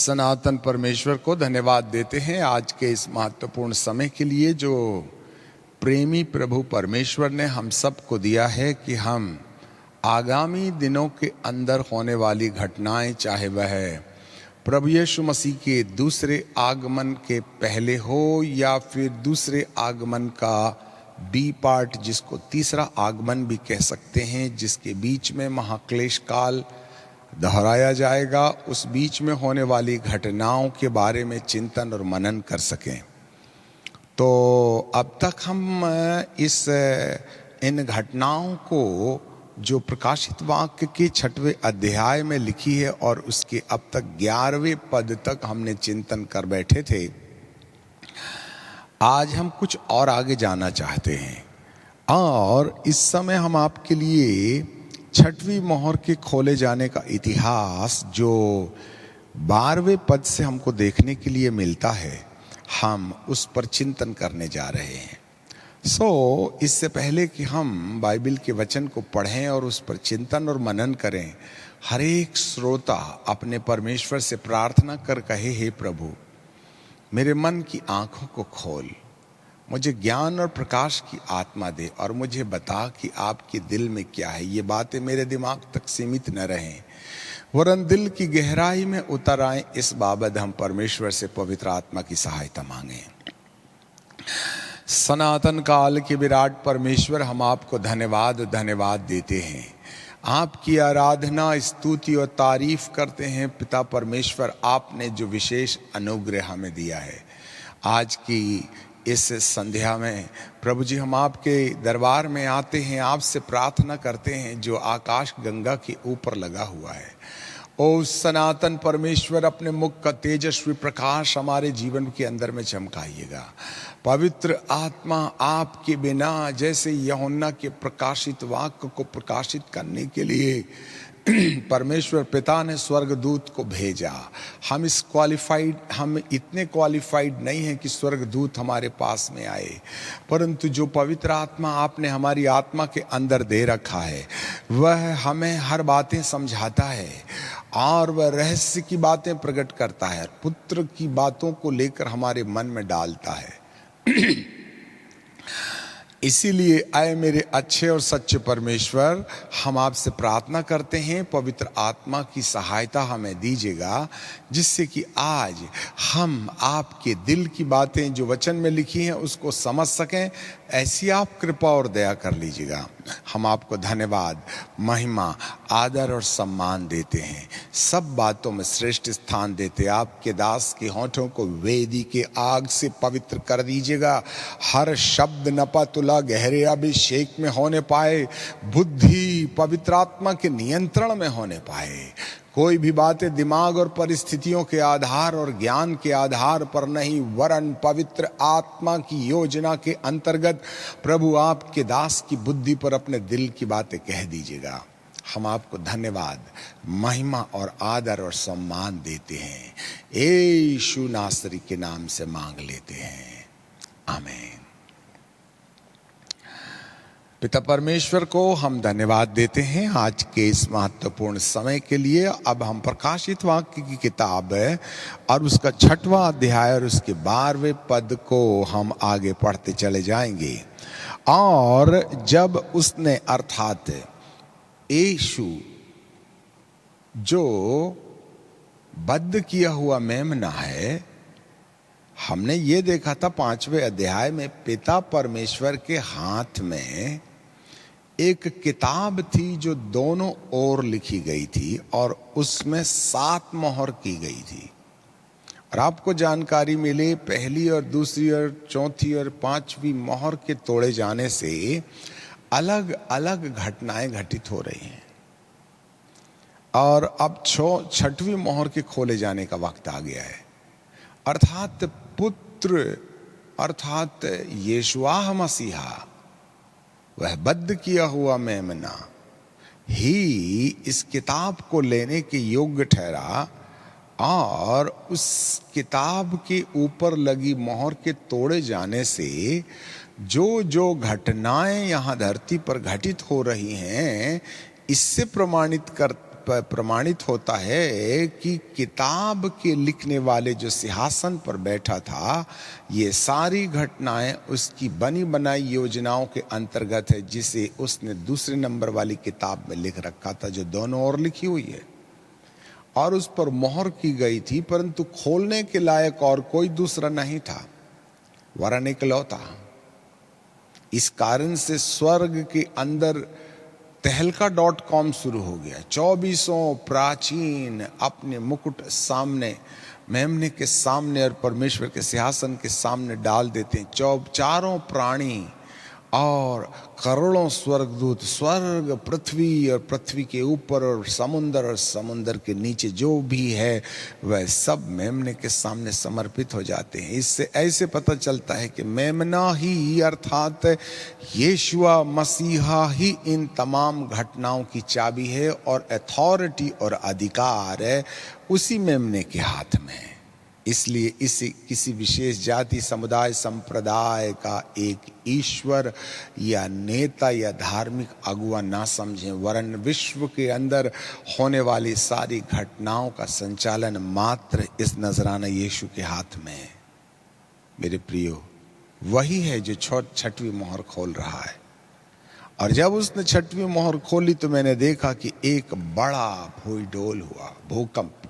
सनातन परमेश्वर को धन्यवाद देते हैं आज के इस महत्वपूर्ण समय के लिए जो प्रेमी प्रभु परमेश्वर ने हम सबको दिया है कि हम आगामी दिनों के अंदर होने वाली घटनाएं, चाहे वह प्रभु यीशु मसीह के दूसरे आगमन के पहले हो या फिर दूसरे आगमन का बी पार्ट, जिसको तीसरा आगमन भी कह सकते हैं, जिसके बीच में महाक्लेश काल दोहराया जाएगा, उस बीच में होने वाली घटनाओं के बारे में चिंतन और मनन कर सकें। तो अब तक हम इन घटनाओं को जो प्रकाशित वाक्य के 6वें अध्याय में लिखी है और उसके अब तक 11वें पद तक हमने चिंतन कर बैठे थे, आज हम कुछ और आगे जाना चाहते हैं और इस समय हम आपके लिए 6वीं मोहर के खोले जाने का इतिहास जो 12वें पद से हमको देखने के लिए मिलता है, हम उस पर चिंतन करने जा रहे हैं। इससे पहले कि हम बाइबल के वचन को पढ़ें और उस पर चिंतन और मनन करें, हर एक श्रोता अपने परमेश्वर से प्रार्थना कर कहे, हे प्रभु, मेरे मन की आंखों को खोल, मुझे ज्ञान और प्रकाश की आत्मा दे और मुझे बता कि आपके दिल में क्या है। ये बातें मेरे दिमाग तक सीमित न रहें, वरन दिल की गहराई में उतर आए। इस बाबत हम परमेश्वर से पवित्र आत्मा की सहायता मांगे। सनातन काल के विराट परमेश्वर, हम आपको धन्यवाद देते हैं, आपकी आराधना, स्तुति और तारीफ करते हैं। पिता परमेश्वर, आपने जो विशेष अनुग्रह हमें दिया है आज की इस संध्या में, प्रभु जी, हम आपके दरबार में आते हैं, आपसे प्रार्थना करते हैं जो आकाश गंगा के ऊपर लगा हुआ है। ओ सनातन परमेश्वर, अपने मुख का तेजस्वी प्रकाश हमारे जीवन के अंदर में चमकाइएगा। पवित्र आत्मा, आपके बिना जैसे यूहन्ना के प्रकाशित वाक्य को प्रकाशित करने के लिए परमेश्वर पिता ने स्वर्गदूत को भेजा, हम इतने क्वालिफाइड नहीं हैं कि स्वर्गदूत हमारे पास में आए, परंतु जो पवित्र आत्मा आपने हमारी आत्मा के अंदर दे रखा है, वह हमें हर बातें समझाता है और वह रहस्य की बातें प्रकट करता है, पुत्र की बातों को लेकर हमारे मन में डालता है। इसीलिए आए मेरे अच्छे और सच्चे परमेश्वर, हम आपसे प्रार्थना करते हैं, पवित्र आत्मा की सहायता हमें दीजिएगा, जिससे कि आज हम आपके दिल की बातें जो वचन में लिखी हैं उसको समझ सकें। ऐसी आप कृपा और दया कर लीजिएगा। हम आपको धन्यवाद, महिमा, आदर और सम्मान देते हैं, सब बातों में श्रेष्ठ स्थान देते। आपके दास के होठों को वेदी के आग से पवित्र कर दीजिएगा। हर शब्द नपा तुला गहरे अभिषेक में होने पाए, बुद्धि पवित्र आत्मा के नियंत्रण में होने पाए। कोई भी बातें दिमाग और परिस्थितियों के आधार और ज्ञान के आधार पर नहीं, वरन पवित्र आत्मा की योजना के अंतर्गत प्रभु आपके दास की बुद्धि पर अपने दिल की बातें कह दीजिएगा। हम आपको धन्यवाद, महिमा और आदर और सम्मान देते हैं। यीशु नासरी के नाम से मांग लेते हैं, आमीन। पिता परमेश्वर को हम धन्यवाद देते हैं आज के इस महत्वपूर्ण समय के लिए। अब हम प्रकाशित वाक्य की किताब है और उसका 6वां अध्याय और उसके 12वें पद को हम आगे पढ़ते चले जाएंगे। और जब उसने, अर्थात यीशु, जो बद्ध किया हुआ मेमना है, हमने ये देखा था 5वें अध्याय में, पिता परमेश्वर के हाथ में एक किताब थी जो दोनों ओर लिखी गई थी और उसमें 7 मोहर की गई थी। और आपको जानकारी मिली, पहली और दूसरी और चौथी और 5वीं मोहर के तोड़े जाने से अलग अलग घटनाएं घटित हो रही हैं। और अब 6वीं मोहर के खोले जाने का वक्त आ गया है, अर्थात पुत्र, अर्थात यीशुआ मसीहा, वह बद्ध किया हुआ मेमना ही इस किताब को लेने के योग्य ठहरा और उस किताब के ऊपर लगी मोहर के तोड़े जाने से जो जो घटनाएं यहाँ धरती पर घटित हो रही हैं, इससे प्रमाणित होता है कि किताब के लिखने वाले जो सिंहासन पर बैठा था, ये सारी घटनाएं उसकी बनी बनाई योजनाओं के अंतर्गत है, जिसे उसने दूसरे नंबर वाली किताब में लिख रखा था, जो दोनों ओर लिखी हुई है और उस पर मोहर की गई थी, परंतु खोलने के लायक और कोई दूसरा नहीं था, वरन इकलौता। इस कारण से स्वर्ग के अंदर तहलका.com शुरू हो गया। 24 प्राचीन अपने मुकुट सामने मेमने के सामने और परमेश्वर के सिंहासन के सामने डाल देते हैं। चारों प्राणी और करोड़ों स्वर्गदूत, स्वर्ग, पृथ्वी और पृथ्वी के ऊपर और समुंदर के नीचे जो भी है वह सब मेमने के सामने समर्पित हो जाते हैं। इससे ऐसे पता चलता है कि मेमना ही अर्थात यीशुआ मसीहा ही इन तमाम घटनाओं की चाबी है और अथॉरिटी और अधिकार है उसी मेमने के हाथ में है। इसलिए इसे किसी विशेष जाति, समुदाय, संप्रदाय का एक ईश्वर या नेता या धार्मिक अगुवा ना समझें, वरन विश्व के अंदर होने वाली सारी घटनाओं का संचालन मात्र इस नजराना यीशु के हाथ में है। मेरे प्रियो, वही है जो छठवीं मोहर खोल रहा है। और जब उसने छठवीं मोहर खोली तो मैंने देखा कि एक बड़ा भूडोल हुआ, भूकंप,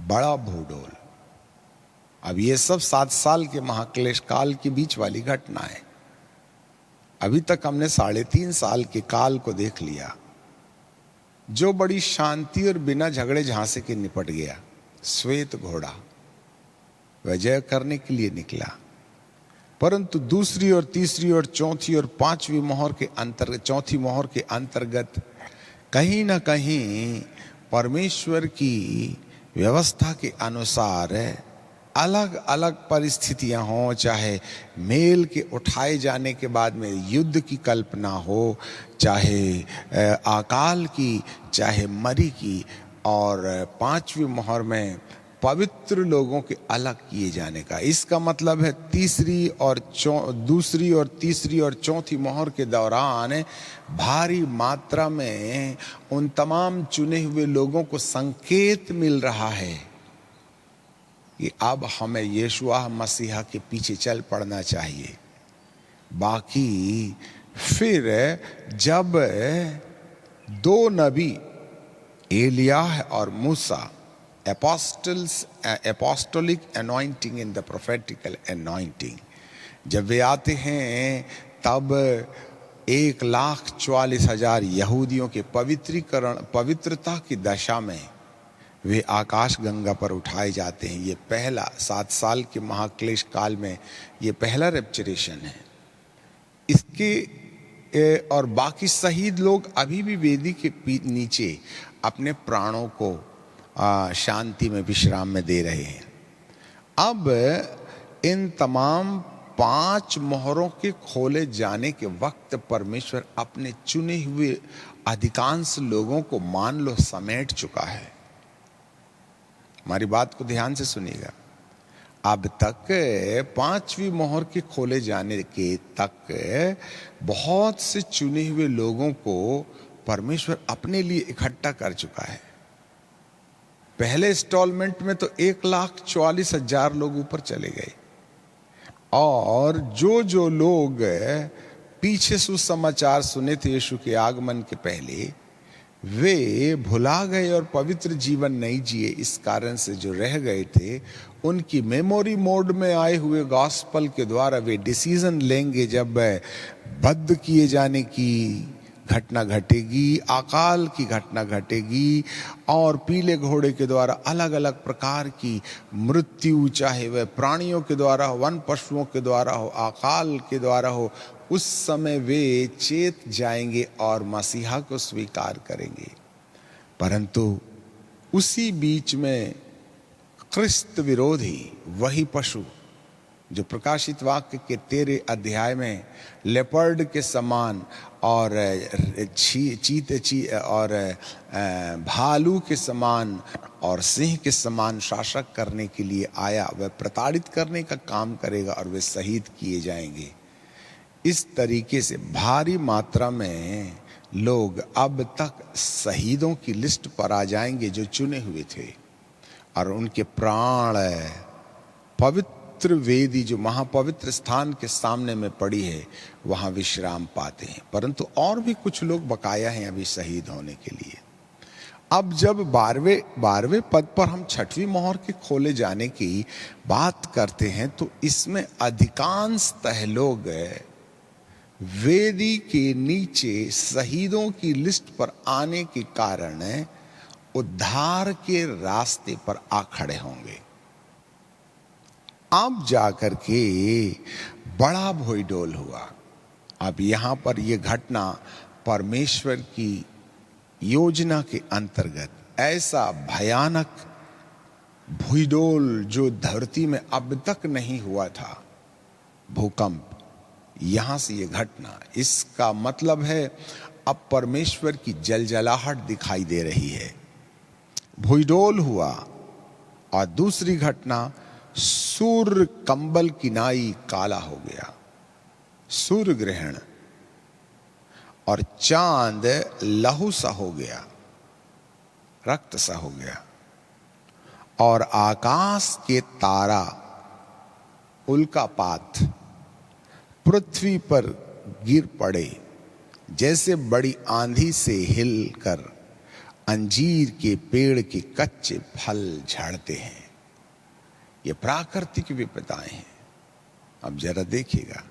बड़ा भूडोल। अब ये सब 7 साल के महाक्लेश काल के बीच वाली घटना है। अभी तक हमने 3.5 साल के काल को देख लिया, जो बड़ी शांति और बिना झगड़े झांसे के निपट गया। श्वेत घोड़ा वह जय करने के लिए निकला, परंतु दूसरी और तीसरी और चौथी और पांचवी मोहर के अंतर्गत, चौथी मोहर के अंतर्गत कहीं ना कहीं परमेश्वर की व्यवस्था के अनुसार अलग अलग परिस्थितियां हों, चाहे मेल के उठाए जाने के बाद में युद्ध की कल्पना हो, चाहे अकाल की, चाहे मरी की, और पांचवी मोहर में पवित्र लोगों के अलग किए जाने का। इसका मतलब है दूसरी और तीसरी और चौथी मोहर के दौरान भारी मात्रा में उन तमाम चुने हुए लोगों को संकेत मिल रहा है कि अब हमें यीशुआ मसीहा के पीछे चल पड़ना चाहिए। बाकी फिर जब 2 नबी एलियाह और मूसा, apostolic anointing in the prophetical anointing, जब वे आते हैं तब 1,44,000 यहूदियों के पवित्रता की दशा में वे आकाश गंगा पर उठाए जाते हैं। ये पहला 7 साल के महाक्लेश काल में ये पहला रेप्चरेशन है। इसके और बाकी शहीद लोग अभी भी वेदी के नीचे अपने प्राणों को शांति में, विश्राम में दे रहे हैं। अब इन तमाम 5 मोहरों के खोले जाने के वक्त परमेश्वर अपने चुने हुए अधिकांश लोगों को मान लो समेट चुका है। हमारी बात को ध्यान से सुनिएगा। अब तक 5वीं मोहर के खोले जाने के तक बहुत से चुने हुए लोगों को परमेश्वर अपने लिए इकट्ठा कर चुका है। पहले इंस्टॉलमेंट में तो 1,44,000 लोग ऊपर चले गए, और जो लोग पीछे सुसमाचार सुने थे यीशु के आगमन के पहले, वे भुला गए और पवित्र जीवन नहीं जिए। इस कारण से जो रह गए थे उनकी मेमोरी मोड में आए हुए गॉस्पल के द्वारा वे डिसीजन लेंगे जब बद्ध किए जाने की घटना घटेगी, अकाल की घटना घटेगी, और पीले घोड़े के द्वारा अलग अलग प्रकार की मृत्यु, चाहे वह प्राणियों के द्वारा हो, वन पशुओं के द्वारा हो, अकाल के द्वारा हो, उस समय वे चेत जाएंगे और मसीहा को स्वीकार करेंगे। परंतु उसी बीच में क्रिस्त विरोधी वही पशु जो प्रकाशित वाक्य के 13 अध्याय में लेपर्ड के समान और चीते और भालू के समान और सिंह के समान शासक करने के लिए आया, वह प्रताड़ित करने का काम करेगा और वे शहीद किए जाएंगे। इस तरीके से भारी मात्रा में लोग अब तक शहीदों की लिस्ट पर आ जाएंगे जो चुने हुए थे, और उनके प्राण पवित्र वेदी जो महापवित्र स्थान के सामने में पड़ी है वहां विश्राम पाते हैं। परंतु और भी कुछ लोग बकाया हैं अभी शहीद होने के लिए। अब जब 12वें पद पर हम 6वीं मोहर के खोले जाने की बात करते हैं तो इसमें अधिकांशतः लोग वेदी के नीचे शहीदों की लिस्ट पर आने के कारण उद्धार के रास्ते पर आ खड़े होंगे। अब जाकर के बड़ा भोईडोल हुआ। अब यहां पर यह घटना परमेश्वर की योजना के अंतर्गत ऐसा भयानक भूडोल जो धरती में अब तक नहीं हुआ था, भूकंप, यहां से यह घटना, इसका मतलब है अब परमेश्वर की जलजलाहट दिखाई दे रही है। भूडोल हुआ। और दूसरी घटना, सूर्य कंबल किनाई काला हो गया, सूर्य ग्रहण, और चांद लहू सा हो गया, रक्त सा हो गया, और आकाश के तारा उल्कापात पृथ्वी पर गिर पड़े, जैसे बड़ी आंधी से हिलकर अंजीर के पेड़ के कच्चे फल झड़ते हैं। ये प्राकृतिक विपदाएं हैं। अब जरा देखिएगा,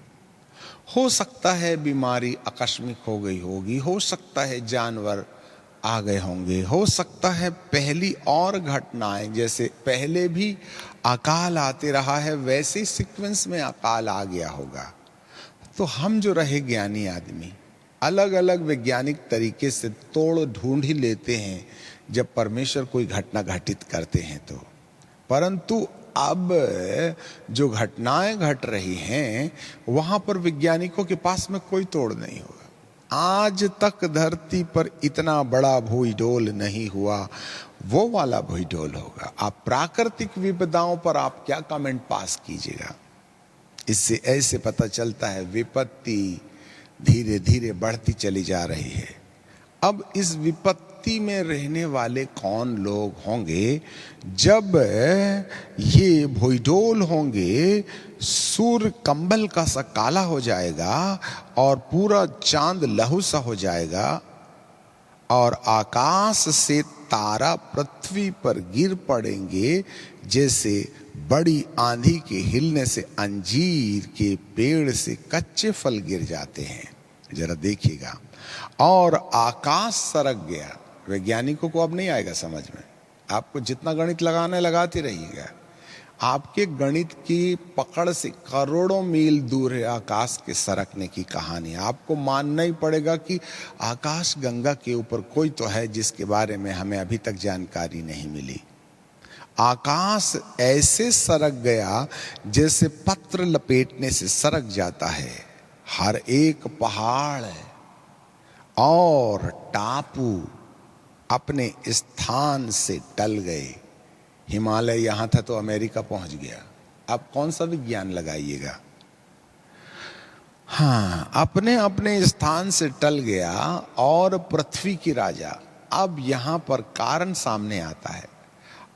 हो सकता है बीमारी आकस्मिक हो गई होगी, हो सकता है जानवर आ गए होंगे, हो सकता है पहली और घटनाएं, जैसे पहले भी अकाल आते रहा है वैसे ही सीक्वेंस में अकाल आ गया होगा। तो हम जो रहे ज्ञानी आदमी अलग अलग वैज्ञानिक तरीके से तोड़ ढूंढ ही लेते हैं जब परमेश्वर कोई घटना घटित करते हैं तो। परंतु अब जो घटनाएं घट रही हैं वहां पर वैज्ञानिकों के पास में कोई तोड़ नहीं होगा। आज तक धरती पर इतना बड़ा भूडोल नहीं हुआ, वो वाला भूडोल होगा। आप प्राकृतिक विपदाओं पर आप क्या कमेंट पास कीजिएगा? इससे ऐसे पता चलता है विपत्ति धीरे धीरे बढ़ती चली जा रही है। अब इस विपत्ति में रहने वाले कौन लोग होंगे? जब ये भूडोल होंगे, सूर्य कंबल का सा काला हो जाएगा और पूरा चांद लहू सा हो जाएगा, और आकाश से तारा पृथ्वी पर गिर पड़ेंगे, जैसे बड़ी आंधी के हिलने से अंजीर के पेड़ से कच्चे फल गिर जाते हैं। जरा देखिएगा। और आकाश सरक गया। वैज्ञानिकों को अब नहीं आएगा समझ में। आपको जितना गणित लगाना है लगाते रहिएगा। आपके गणित की पकड़ से करोड़ों मील दूर है आकाश के सरकने की कहानी। आपको मानना ही पड़ेगा कि आकाश गंगा के ऊपर कोई तो है जिसके बारे में हमें अभी तक जानकारी नहीं मिली। आकाश ऐसे सरक गया जैसे पत्र लपेटने से सरक जाता है। हर एक पहाड़ और टापू अपने स्थान से टल गए। हिमालय यहां था तो अमेरिका पहुंच गया। अब कौन सा विज्ञान लगाइएगा? हाँ, अपने अपने स्थान से टल गया। और पृथ्वी की राजा, अब यहां पर कारण सामने आता है।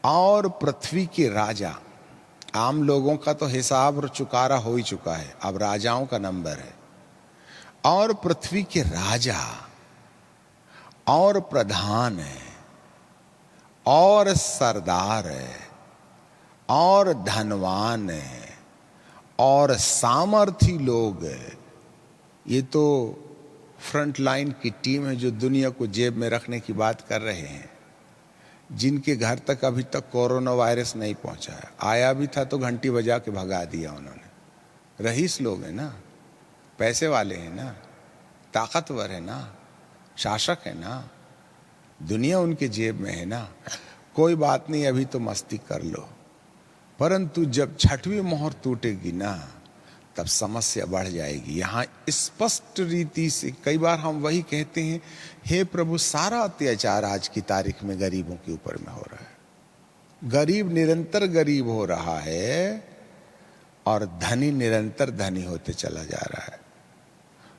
और पृथ्वी के राजा, आम लोगों का तो हिसाब और चुकारा हो ही चुका है, अब राजाओं का नंबर है। और पृथ्वी के राजा और प्रधान है और सरदार है और धनवान है और सामर्थी लोग है। ये तो फ्रंट लाइन की टीम है जो दुनिया को जेब में रखने की बात कर रहे हैं, जिनके घर तक अभी तक कोरोना वायरस नहीं पहुंचा है। आया भी था तो घंटी बजा के भगा दिया उन्होंने। रईस लोग हैं ना, पैसे वाले हैं ना, ताकतवर है ना, शासक है ना, दुनिया उनके जेब में है ना। कोई बात नहीं, अभी तो मस्ती कर लो। परंतु जब 6वीं मोहर टूटेगी ना, तब समस्या बढ़ जाएगी। यहाँ स्पष्ट रीति से कई बार हम वही कहते हैं, हे प्रभु, सारा अत्याचार आज की तारीख में गरीबों के ऊपर में हो रहा है। गरीब निरंतर गरीब हो रहा है और धनी निरंतर धनी होते चला जा रहा है।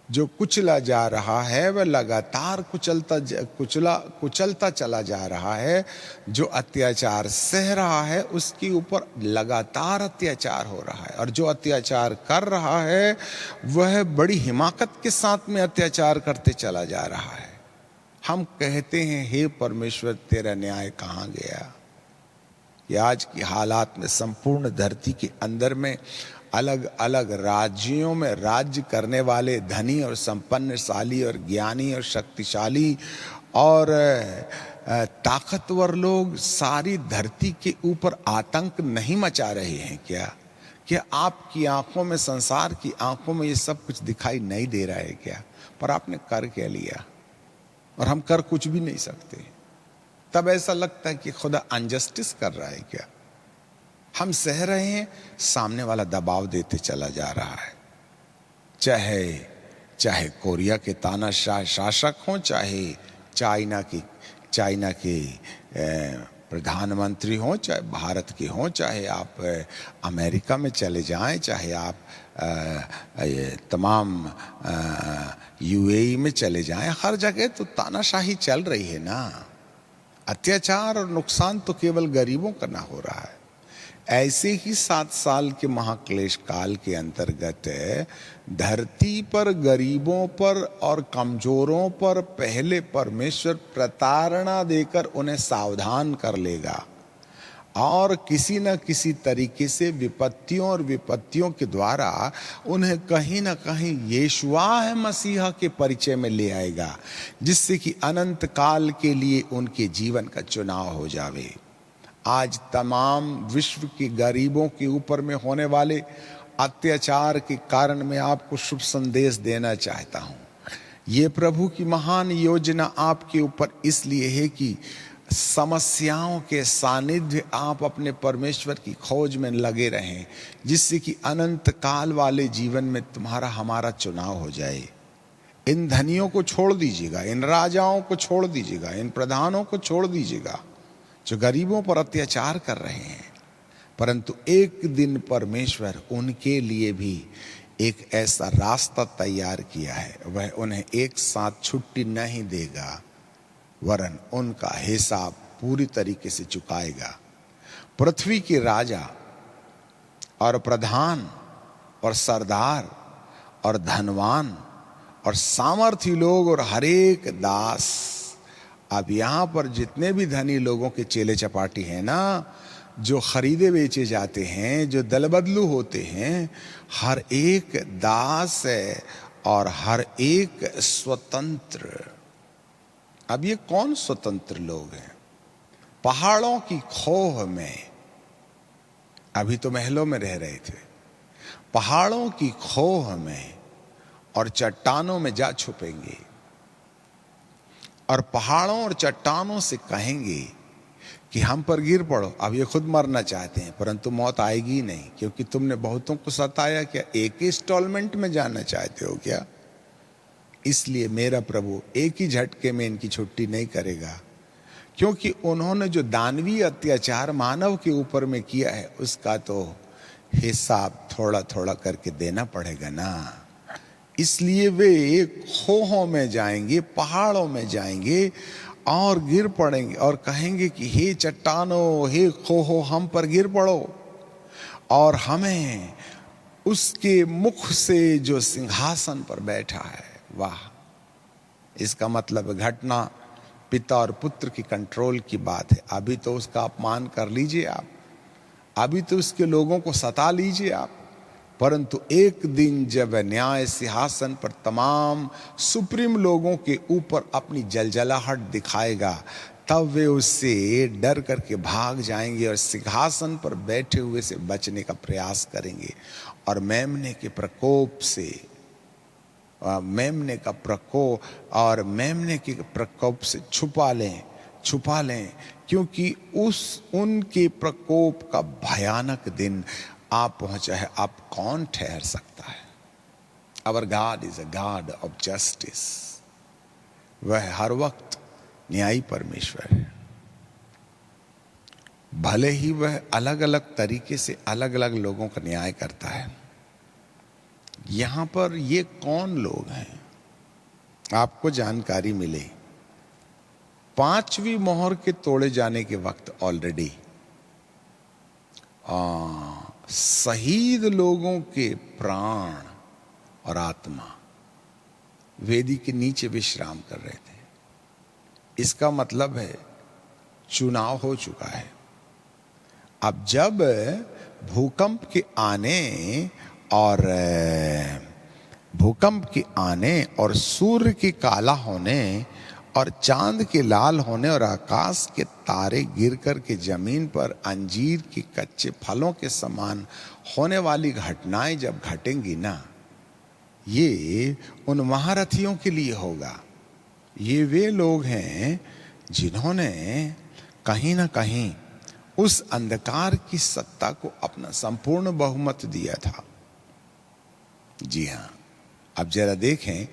जो कुचला जा रहा है वह लगातार कुचलता चला जा रहा है। जो अत्याचार सह रहा है उसके ऊपर लगातार अत्याचार हो रहा है, और जो अत्याचार कर रहा है वह बड़ी हिमाकत के साथ में अत्याचार करते चला जा रहा है। हम कहते हैं, हे परमेश्वर तेरा न्याय कहाँ गया? कि आज की हालात में संपूर्ण धरती के अंदर में अलग अलग राज्यों में राज्य करने वाले धनी और संपन्नशाली और ज्ञानी और शक्तिशाली और ताकतवर लोग सारी धरती के ऊपर आतंक नहीं मचा रहे हैं क्या? क्या आपकी आंखों में, संसार की आंखों में ये सब कुछ दिखाई नहीं दे रहा है क्या? पर आपने कर क्या लिया? और हम कर कुछ भी नहीं सकते। तब ऐसा लगता है कि खुदा अनजस्टिस कर रहा है क्या? हम सह रहे हैं, सामने वाला दबाव देते चला जा रहा है। चाहे कोरिया के तानाशाह शासक हों, चाहे चाइना के प्रधानमंत्री हों, चाहे भारत के हों, चाहे आप अमेरिका में चले जाएं, चाहे आप तमाम यूएई में चले जाएं, हर जगह तो तानाशाही चल रही है ना। अत्याचार और नुकसान तो केवल गरीबों का ना हो रहा है। ऐसे ही 7 साल के महाक्लेश काल के अंतर्गत धरती पर गरीबों पर और कमजोरों पर पहले परमेश्वर प्रताड़ना देकर उन्हें सावधान कर लेगा, और किसी न किसी तरीके से विपत्तियों के द्वारा उन्हें कहीं न कहीं यीशुआ है मसीहा के परिचय में ले आएगा, जिससे कि अनंत काल के लिए उनके जीवन का चुनाव हो जावे। आज तमाम विश्व के गरीबों के ऊपर में होने वाले अत्याचार के कारण मैं आपको शुभ संदेश देना चाहता हूँ। ये प्रभु की महान योजना आपके ऊपर इसलिए है कि समस्याओं के सानिध्य आप अपने परमेश्वर की खोज में लगे रहें, जिससे कि अनंत काल वाले जीवन में तुम्हारा हमारा चुनाव हो जाए। इन धनियों को छोड़ दीजिएगा, इन राजाओं को छोड़ दीजिएगा, इन प्रधानों को छोड़ दीजिएगा जो गरीबों पर अत्याचार कर रहे हैं, परंतु एक दिन परमेश्वर उनके लिए भी एक ऐसा रास्ता तैयार किया है। वह उन्हें एक साथ छुट्टी नहीं देगा, वरन उनका हिसाब पूरी तरीके से चुकाएगा। पृथ्वी के राजा और प्रधान और सरदार और धनवान और सामर्थी लोग और हरेक दास, अब यहाँ पर जितने भी धनी लोगों के चेले चपाटी हैं ना, जो खरीदे बेचे जाते हैं, जो दल बदलू होते हैं, हर एक दास है और हर एक स्वतंत्र। अब ये कौन स्वतंत्र लोग हैं? पहाड़ों की खोह में, अभी तो महलों में रह रहे थे, पहाड़ों की खोह में और चट्टानों में जा छुपेंगे और पहाड़ों और चट्टानों से कहेंगे कि हम पर गिर पड़ो। अब ये खुद मरना चाहते हैं, परंतु मौत आएगी नहीं, क्योंकि तुमने बहुतों को सताया। क्या एक ही इंस्टॉलमेंट में जाना चाहते हो क्या? इसलिए मेरा प्रभु एक ही झटके में इनकी छुट्टी नहीं करेगा, क्योंकि उन्होंने जो दानवीय अत्याचार मानव के ऊपर में किया है, उसका तो हिसाब थोड़ा थोड़ा करके देना पड़ेगा ना। इसलिए वे खोहों में जाएंगे, पहाड़ों में जाएंगे और गिर पड़ेंगे और कहेंगे कि हे चट्टानों, हे खोहो, हम पर गिर पड़ो और हमें उसके मुख से जो सिंहासन पर बैठा है। वाह! इसका मतलब घटना पिता और पुत्र की कंट्रोल की बात है। अभी तो उसका अपमान कर लीजिए आप, अभी तो उसके लोगों को सता लीजिए आप, परंतु एक दिन जब न्याय सिंहासन पर तमाम सुप्रीम लोगों के ऊपर अपनी जलजलाहट दिखाएगा, तब वे उससे डर करके भाग जाएंगे और सिंहासन पर बैठे हुए से बचने का प्रयास करेंगे और मेमने के प्रकोप से, मेमने के प्रकोप से छुपा लें, क्योंकि उनके प्रकोप का भयानक दिन आप पहुंचा है। आप कौन ठहर सकता है? Our God is a God of justice. वह हर वक्त न्यायी परमेश्वर है। भले ही वह अलग अलग तरीके से अलग अलग लोगों का न्याय करता है। यहां पर ये कौन लोग हैं, आपको जानकारी मिले। 5वीं मोहर के तोड़े जाने के वक्त ऑलरेडी शहीद लोगों के प्राण और आत्मा वेदी के नीचे विश्राम कर रहे थे। इसका मतलब है चुनाव हो चुका है। अब जब भूकंप के आने और सूर्य के काला होने और चांद के लाल होने और आकाश के तारे गिरकर के जमीन पर अंजीर के कच्चे फलों के समान होने वाली घटनाएं जब घटेंगी ना, ये उन महारथियों के लिए होगा। ये वे लोग हैं जिन्होंने कहीं ना कहीं उस अंधकार की सत्ता को अपना संपूर्ण बहुमत दिया था। जी हां, अब जरा देखें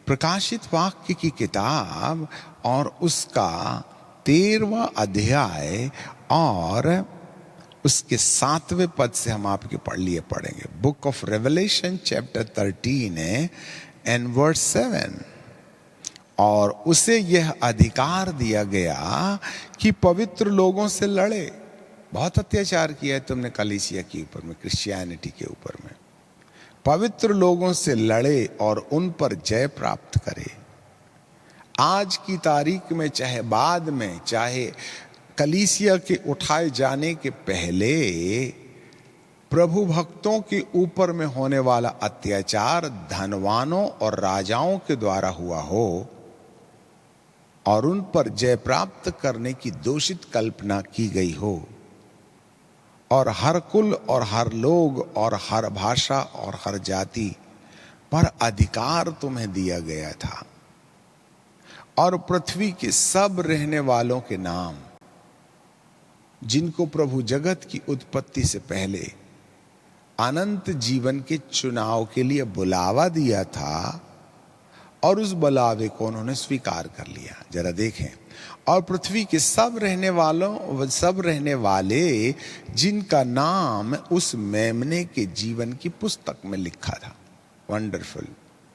प्रकाशित वाक्य की किताब और उसका 13वां अध्याय और उसके 7वें पद से हम आपके पढ़ेंगे। Book of Revelation chapter 13 and verse 7। और उसे यह अधिकार दिया गया कि पवित्र लोगों से लड़े। बहुत अत्याचार किया है तुमने कलीसिया के ऊपर में, क्रिश्चियनिटी के ऊपर में। पवित्र लोगों से लड़े और उन पर जय प्राप्त करे। आज की तारीख में, चाहे बाद में, चाहे कलीसिया के उठाए जाने के पहले, प्रभु भक्तों के ऊपर में होने वाला अत्याचार धनवानों और राजाओं के द्वारा हुआ हो और उन पर जय प्राप्त करने की दोषित कल्पना की गई हो, और हर कुल और हर लोग और हर भाषा और हर जाति पर अधिकार तुम्हें दिया गया था, और पृथ्वी के सब रहने वालों के नाम जिनको प्रभु जगत की उत्पत्ति से पहले अनंत जीवन के चुनाव के लिए बुलावा दिया था, और उस बुलावे को उन्होंने स्वीकार कर लिया। जरा देखें, और पृथ्वी के सब रहने वाले जिनका नाम उस मेमने के जीवन की पुस्तक में लिखा था। वंडरफुल।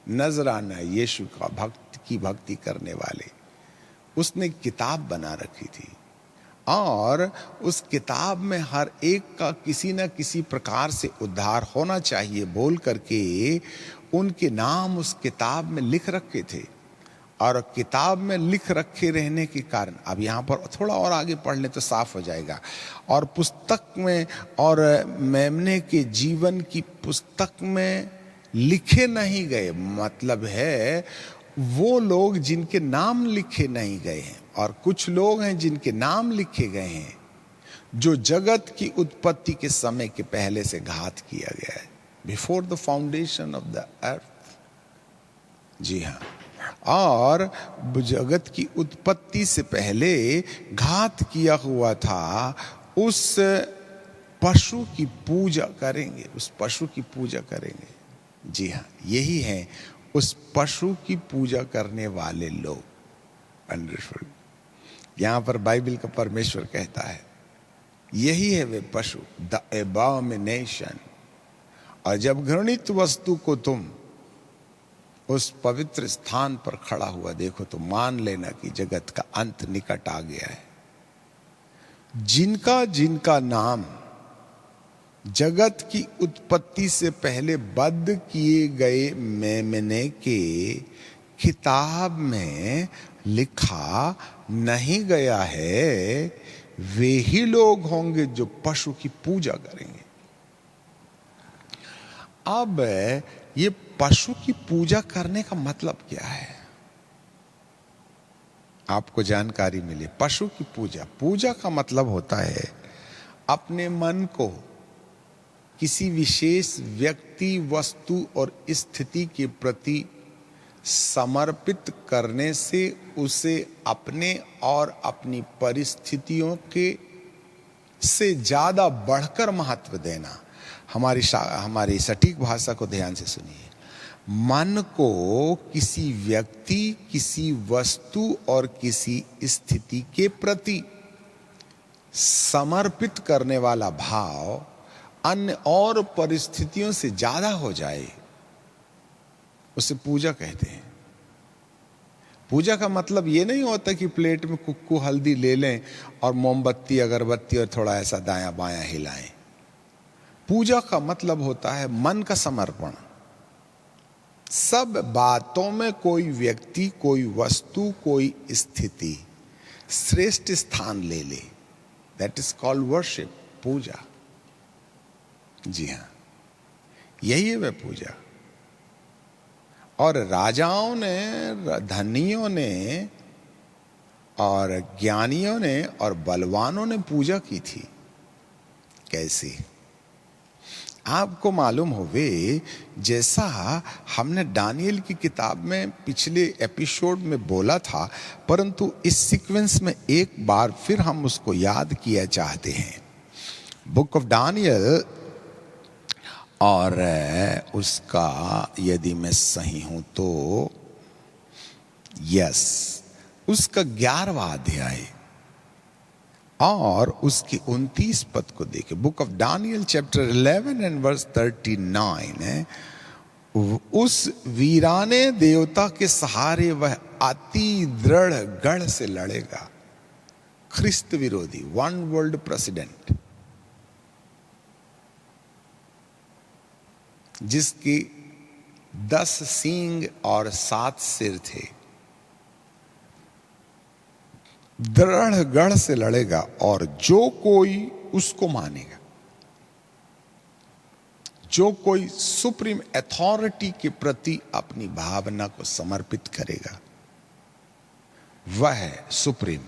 नजराना यीशु का भक्ति करने वाले, उसने किताब बना रखी थी, और उस किताब में हर एक का किसी न किसी प्रकार से उद्धार होना चाहिए बोल करके उनके नाम उस किताब में लिख रखे थे। और किताब में लिख रखे रहने के कारण, अब यहाँ पर थोड़ा और आगे पढ़ लें तो साफ हो जाएगा। और पुस्तक में, और मेमने के जीवन की पुस्तक में लिखे नहीं गए, मतलब है वो लोग जिनके नाम लिखे नहीं गए हैं, और कुछ लोग हैं जिनके नाम लिखे गए हैं, जो जगत की उत्पत्ति के समय के पहले से घात किया गया है, before the foundation of the earth. जी हाँ, और जगत की उत्पत्ति से पहले घात किया हुआ था, उस पशु की पूजा करेंगे, उस पशु की पूजा करेंगे। जी हाँ, यही है उस पशु की पूजा करने वाले लोग। वंडरफुल। यहां पर बाइबल का परमेश्वर कहता है यही है वे पशु, द एबॉमिनेशन। और जब घृणित वस्तु को तुम उस पवित्र स्थान पर खड़ा हुआ देखो तो मान लेना कि जगत का अंत निकट आ गया है। जिनका जिनका नाम जगत की उत्पत्ति से पहले बद्ध किए गए मेमने के किताब में लिखा नहीं गया है, वे ही लोग होंगे जो पशु की पूजा करेंगे। अब ये पशु की पूजा करने का मतलब क्या है, आपको जानकारी मिले। पशु की पूजा का मतलब होता है अपने मन को किसी विशेष व्यक्ति, वस्तु और स्थिति के प्रति समर्पित करने से उसे अपने और अपनी परिस्थितियों के से ज्यादा बढ़कर महत्व देना। हमारी सटीक भाषा को ध्यान से सुनिए। मन को किसी व्यक्ति, किसी वस्तु और किसी स्थिति के प्रति समर्पित करने वाला भाव अन्य और परिस्थितियों से ज्यादा हो जाए, उसे पूजा कहते हैं। पूजा का मतलब ये नहीं होता कि प्लेट में कुक्कू हल्दी ले लें और मोमबत्ती अगरबत्ती और थोड़ा ऐसा दायां बायां हिलाएं। पूजा का मतलब होता है मन का समर्पण। सब बातों में कोई व्यक्ति, कोई वस्तु, कोई स्थिति श्रेष्ठ स्थान ले ले, दैट इज कॉल्ड वर्शिप, पूजा। जी हां, यही है वह पूजा। और राजाओं ने, धनियों ने और ज्ञानियों ने और बलवानों ने पूजा की थी। कैसी? आपको मालूम होवे, जैसा हमने दानियल की किताब में पिछले एपिसोड में बोला था, परंतु इस सीक्वेंस में एक बार फिर हम उसको याद किया चाहते हैं। बुक ऑफ दानियल, और उसका यदि मैं सही हूं तो यस, उसका 11वां अध्याय और उसकी 29 पद को देखे। Book of Daniel chapter 11 and verse 39 है। उस वीराने देवता के सहारे वह अति दृढ़ गढ़ से लड़ेगा। ख्रिस्त विरोधी, वन वर्ल्ड प्रेसिडेंट, जिसकी 10 सींग और 7 सिर थे, दृढ़ गढ़ से लड़ेगा और जो कोई उसको मानेगा, जो कोई सुप्रीम अथॉरिटी के प्रति अपनी भावना को समर्पित करेगा, वह है सुप्रीम।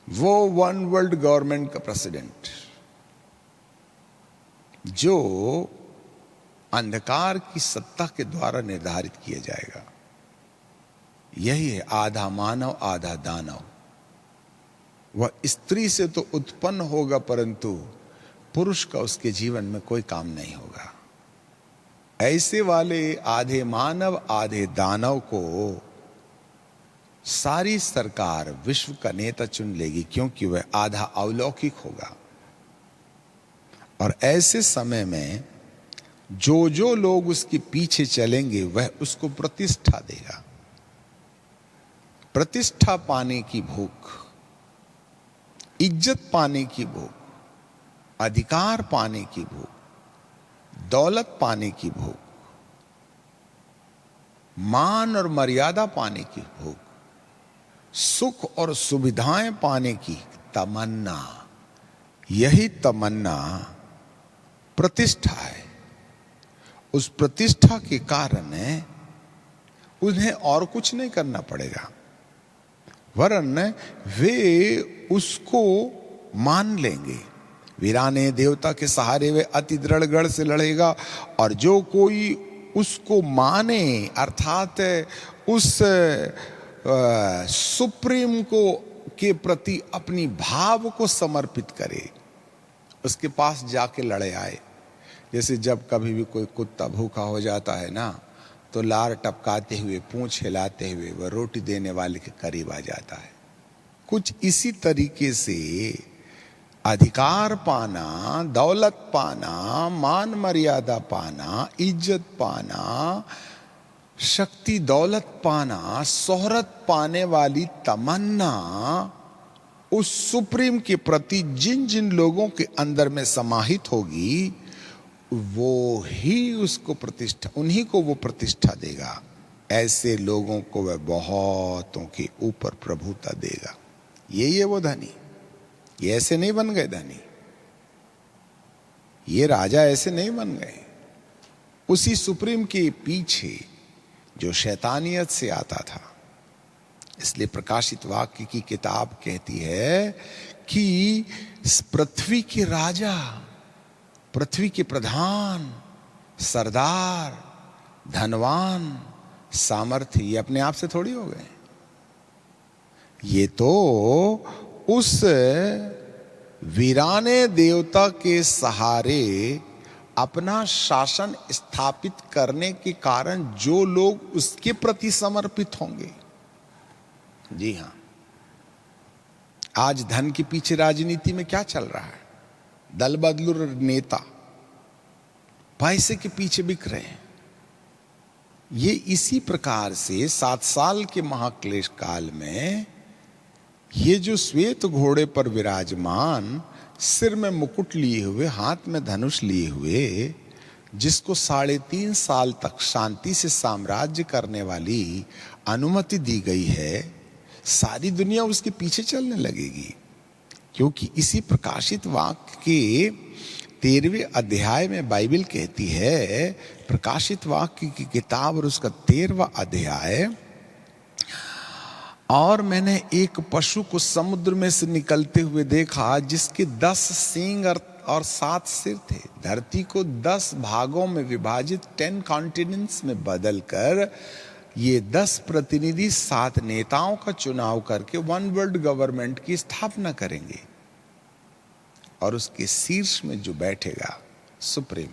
वो वन वर्ल्ड गवर्नमेंट का प्रेसिडेंट, जो अंधकार की सत्ता के द्वारा निर्धारित किया जाएगा। यही है आधा मानव आधा दानव। वह स्त्री से तो उत्पन्न होगा, परंतु पुरुष का उसके जीवन में कोई काम नहीं होगा। ऐसे वाले आधे मानव आधे दानव को सारी सरकार विश्व का नेता चुन लेगी, क्योंकि वह आधा अलौकिक होगा। और ऐसे समय में जो जो लोग उसके पीछे चलेंगे, वह उसको प्रतिष्ठा देगा। प्रतिष्ठा पाने की भूख, इज्जत पाने की भूख, अधिकार पाने की भूख, दौलत पाने की भूख, मान और मर्यादा पाने की भूख, सुख और सुविधाएं पाने की तमन्ना, यही तमन्ना प्रतिष्ठा है। उस प्रतिष्ठा के कारण उन्हें और कुछ नहीं करना पड़ेगा, वरन वे उसको मान लेंगे। वीराने देवता के सहारे वे अति दृढ़ गढ़ से लड़ेगा और जो कोई उसको माने, अर्थात उस सुप्रीम को के प्रति अपनी भाव को समर्पित करे, उसके पास जाके लड़े आए। जैसे जब कभी भी कोई कुत्ता भूखा हो जाता है ना, तो लार टपकाते हुए, पूंछ हिलाते हुए वह रोटी देने वाले के करीब आ जाता है। कुछ इसी तरीके से अधिकार पाना, दौलत पाना, मान मर्यादा पाना, इज्जत पाना, शक्ति दौलत पाना, शोहरत पाने वाली तमन्ना उस सुप्रीम के प्रति जिन जिन लोगों के अंदर में समाहित होगी, वो ही उसको प्रतिष्ठा, उन्हीं को वो प्रतिष्ठा देगा। ऐसे लोगों को वह बहुतों के ऊपर प्रभुता देगा। यही है वो धनी। ये ऐसे नहीं बन गए धनी, ये राजा ऐसे नहीं बन गए। उसी सुप्रीम के पीछे जो शैतानियत से आता था। इसलिए प्रकाशित वाक्य की किताब कहती है कि पृथ्वी के राजा, पृथ्वी के प्रधान, सरदार, धनवान, सामर्थ्य, ये अपने आप से थोड़ी हो गए। ये तो उस वीराने देवता के सहारे अपना शासन स्थापित करने के कारण जो लोग उसके प्रति समर्पित होंगे। जी हां, आज धन के पीछे राजनीति में क्या चल रहा है? दल बदलू नेता, पैसे के पीछे बिक रहे हैं। ये इसी प्रकार से 7 साल के महाक्लेश काल में ये जो श्वेत घोड़े पर विराजमान, सिर में मुकुट लिए हुए, हाथ में धनुष लिए हुए, जिसको 3.5 साल तक शांति से साम्राज्य करने वाली अनुमति दी गई है, सारी दुनिया उसके पीछे चलने लगेगी। क्योंकि इसी प्रकाशित वाक्य के 13वें अध्याय में बाइबल कहती है, प्रकाशित वाक्य की किताब और उसका 13वां अध्याय, और मैंने एक पशु को समुद्र में से निकलते हुए देखा, जिसके 10 सींग और 7 सिर थे। धरती को 10 भागों में विभाजित 10 कॉन्टिनेंट्स में बदलकर ये 10 प्रतिनिधि 7 नेताओं का चुनाव करके वन वर्ल्ड गवर्नमेंट की स्थापना करेंगे, और उसके शीर्ष में जो बैठेगा सुप्रीम,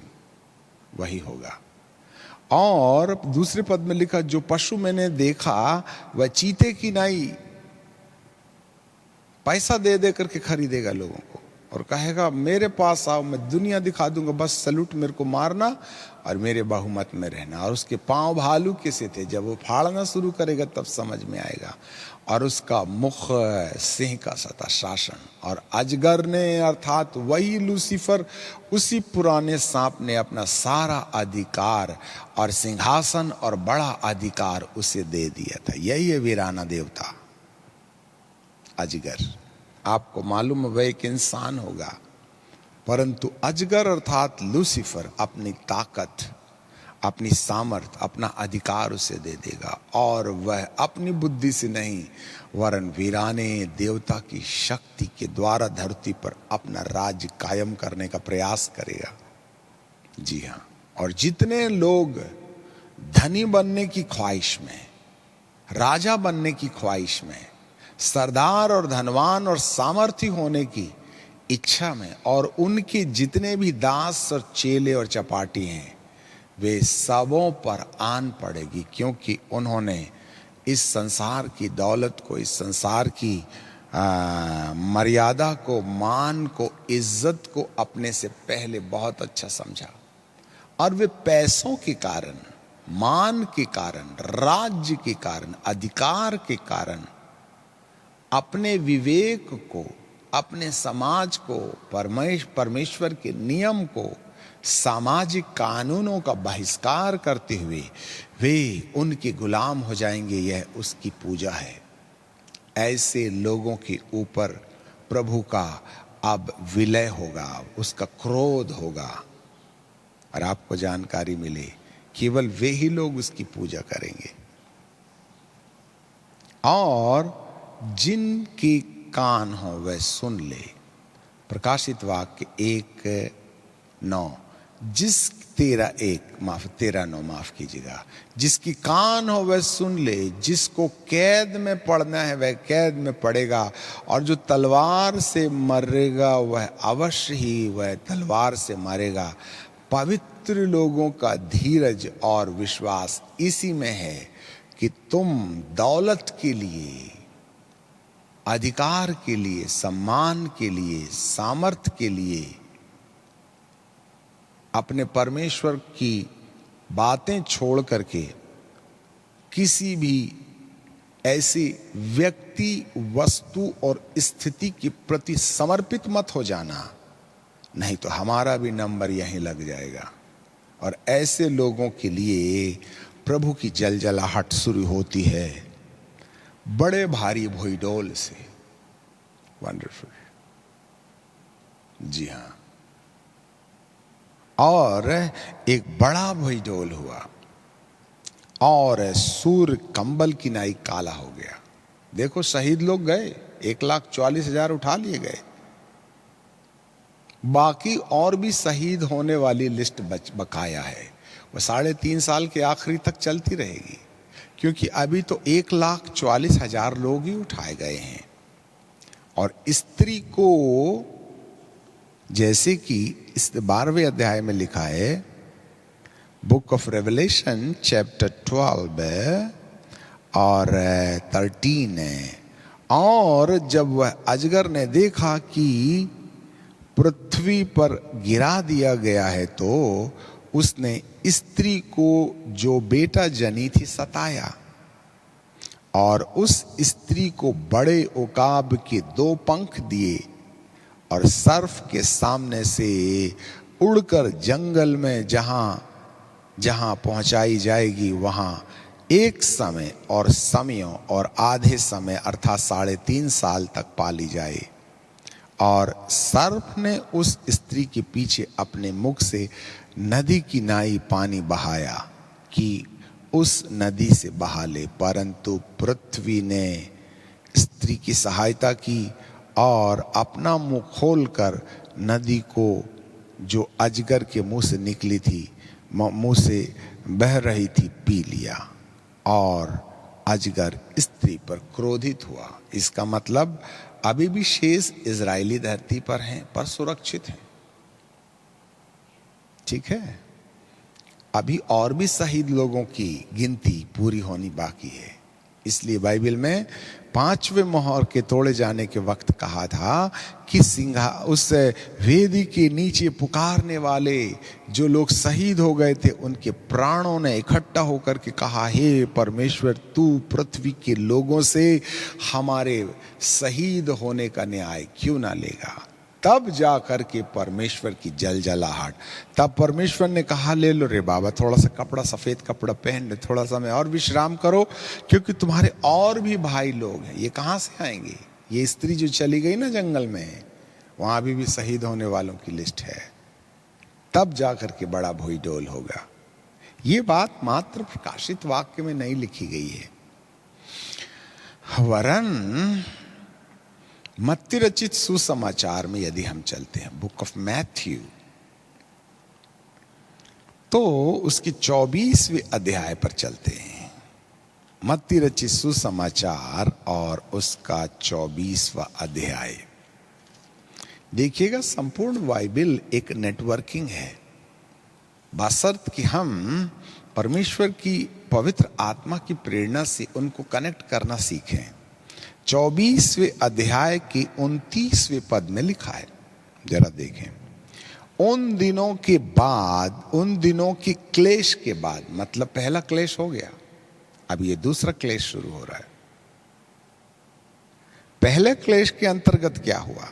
वही होगा। और दूसरे पद में लिखा, जो पशु मैंने देखा वह चीते की नाई पैसा दे दे करके खरीदेगा लोगों को, और कहेगा मेरे पास आओ, मैं दुनिया दिखा दूंगा, बस सलूट मेरे को मारना और मेरे बहुमत में रहना। और उसके पांव भालू कैसे थे, जब वो फाड़ना शुरू करेगा तब समझ में आएगा। और उसका मुख सिंह का सता शासन, और अजगर ने अर्थात वही लूसीफर, उसी पुराने सांप ने अपना सारा अधिकार और सिंहासन और बड़ा अधिकार उसे दे दिया था। यही है वीराना देवता अजगर। आपको मालूम है वह एक इंसान होगा, परंतु अजगर अर्थात लूसीफर अपनी ताकत, अपनी सामर्थ, अपना अधिकार उसे दे देगा, और वह अपनी बुद्धि से नहीं वरन वीराने देवता की शक्ति के द्वारा धरती पर अपना राज्य कायम करने का प्रयास करेगा। जी हाँ, और जितने लोग धनी बनने की ख्वाहिश में, राजा बनने की ख्वाहिश में, सरदार और धनवान और सामर्थी होने की इच्छा में, और उनके जितने भी दास और चेले और चपाटी हैं, वे सबों पर आन पड़ेगी, क्योंकि उन्होंने इस संसार की दौलत को, इस संसार की मर्यादा को, मान को, इज्जत को अपने से पहले बहुत अच्छा समझा। और वे पैसों के कारण, मान के कारण, राज्य के कारण, अधिकार के कारण अपने विवेक को, अपने समाज को, परमेश्वर के नियम को, सामाजिक कानूनों का बहिष्कार करते हुए वे उनके गुलाम हो जाएंगे। यह उसकी पूजा है। ऐसे लोगों के ऊपर प्रभु का अब विलय होगा, उसका क्रोध होगा, और आपको जानकारी मिले केवल वे ही लोग उसकी पूजा करेंगे। और जिनके कान हो वह सुन ले। प्रकाशित वाक्य 1:9, 13:9 माफ कीजिएगा, जिसकी कान हो वह सुन ले, जिसको कैद में पड़ना है वह कैद में पड़ेगा, और जो तलवार से मरेगा वह अवश्य ही वह तलवार से मरेगा। पवित्र लोगों का धीरज और विश्वास इसी में है कि तुम दौलत के लिए, अधिकार के लिए, सम्मान के लिए, सामर्थ्य के लिए अपने परमेश्वर की बातें छोड़ करके किसी भी ऐसी व्यक्ति, वस्तु और स्थिति के प्रति समर्पित मत हो जाना, नहीं तो हमारा भी नंबर यहीं लग जाएगा। और ऐसे लोगों के लिए प्रभु की जलजलाहट शुरू होती है बड़े भारी भुईडोल से। वंडरफुल, जी हाँ। और एक बड़ा भुईडोल हुआ, और सूर्य कंबल की नाई काला हो गया। देखो शहीद लोग गए, 1,40,000 उठा लिए गए, बाकी और भी शहीद होने वाली लिस्ट बकाया है। वह 3.5 साल के आखिरी तक चलती रहेगी, क्योंकि अभी तो 1,40,000 लोग ही उठाए गए हैं। और स्त्री को, जैसे कि इस 12वें अध्याय में लिखा है, बुक ऑफ रेवलेशन चैप्टर 12 और 13 है। और जब वह अजगर ने देखा कि पृथ्वी पर गिरा दिया गया है, तो उसने स्त्री को जो बेटा जनी थी सताया, और उस स्त्री को बड़े उकाब के 2 पंख दिए और सर्फ के सामने से उड़कर जंगल में जहां जहां पहुंचाई जाएगी वहां एक समय और समयों और आधे समय अर्थात 3.5 साल तक पाली जाए। और सर्प ने उस स्त्री के पीछे अपने मुख से नदी की नाई पानी बहाया कि उस नदी से बहा ले, परंतु पृथ्वी ने स्त्री की सहायता की और अपना मुंह खोलकर नदी को जो अजगर के मुंह से निकली थी, मुंह से बह रही थी, पी लिया। और अजगर स्त्री पर क्रोधित हुआ। इसका मतलब अभी भी शेष इजरायली धरती पर हैं, पर सुरक्षित हैं। ठीक है, अभी और भी शहीद लोगों की गिनती पूरी होनी बाकी है। इसलिए बाइबल में 5वें मोहर के तोड़े जाने के वक्त कहा था कि सिंहा उस वेदी के नीचे पुकारने वाले जो लोग शहीद हो गए थे, उनके प्राणों ने इकट्ठा होकर के कहा, हे परमेश्वर, तू पृथ्वी के लोगों से हमारे शहीद होने का न्याय क्यों ना लेगा। तब जा करके परमेश्वर की जलजलाहट, तब परमेश्वर ने कहा, ले लो रे बाबा, थोड़ा सा कपड़ा, सफेद कपड़ा पहन ले, थोड़ा सा में और विश्राम करो, क्योंकि तुम्हारे और भी भाई लोग हैं। ये कहां से आएंगे? ये स्त्री जो चली गई ना जंगल में, वहां अभी भी शहीद होने वालों की लिस्ट है। तब जा करके बड़ा भोई डोल होगा। ये बात मात्र प्रकाशित वाक्य में नहीं लिखी गई है, वरन मत्ती रचित सुसमाचार में यदि हम चलते हैं, बुक ऑफ मैथ्यू, तो उसके 24वें अध्याय पर चलते हैं। मत्ती रचित सुसमाचार और उसका 24वां अध्याय देखिएगा। संपूर्ण बाइबल एक नेटवर्किंग है, बशर्त कि हम परमेश्वर की पवित्र आत्मा की प्रेरणा से उनको कनेक्ट करना सीखें। 24वें अध्याय के 29वें पद में लिखा है, जरा देखें। उन दिनों के बाद, उन दिनों के क्लेश के बाद, मतलब पहला क्लेश हो गया, अब ये दूसरा क्लेश शुरू हो रहा है। पहले क्लेश के अंतर्गत क्या हुआ?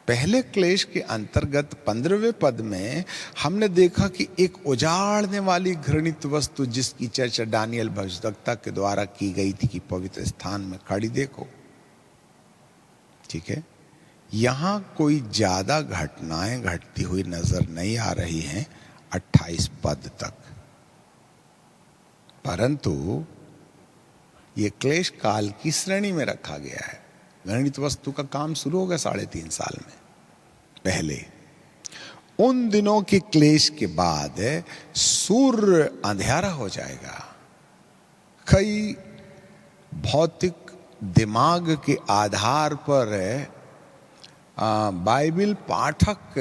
पहले क्लेश के अंतर्गत 15वें पद में हमने देखा कि एक उजाड़ने वाली घृणित वस्तु जिसकी चर्चा दानियल भविष्यद्वक्ता के द्वारा की गई थी कि पवित्र स्थान में खड़ी देखो। ठीक है, यहां कोई ज्यादा घटनाएं घटती हुई नजर नहीं आ रही हैं 28 पद तक, परंतु यह क्लेश काल की श्रेणी में रखा गया है। घृणित वस्तु का काम शुरू हो गया 3.5 साल में पहले। उन दिनों के क्लेश के बाद सूर्य अंधेरा हो जाएगा। कई भौतिक दिमाग के आधार पर बाइबल पाठक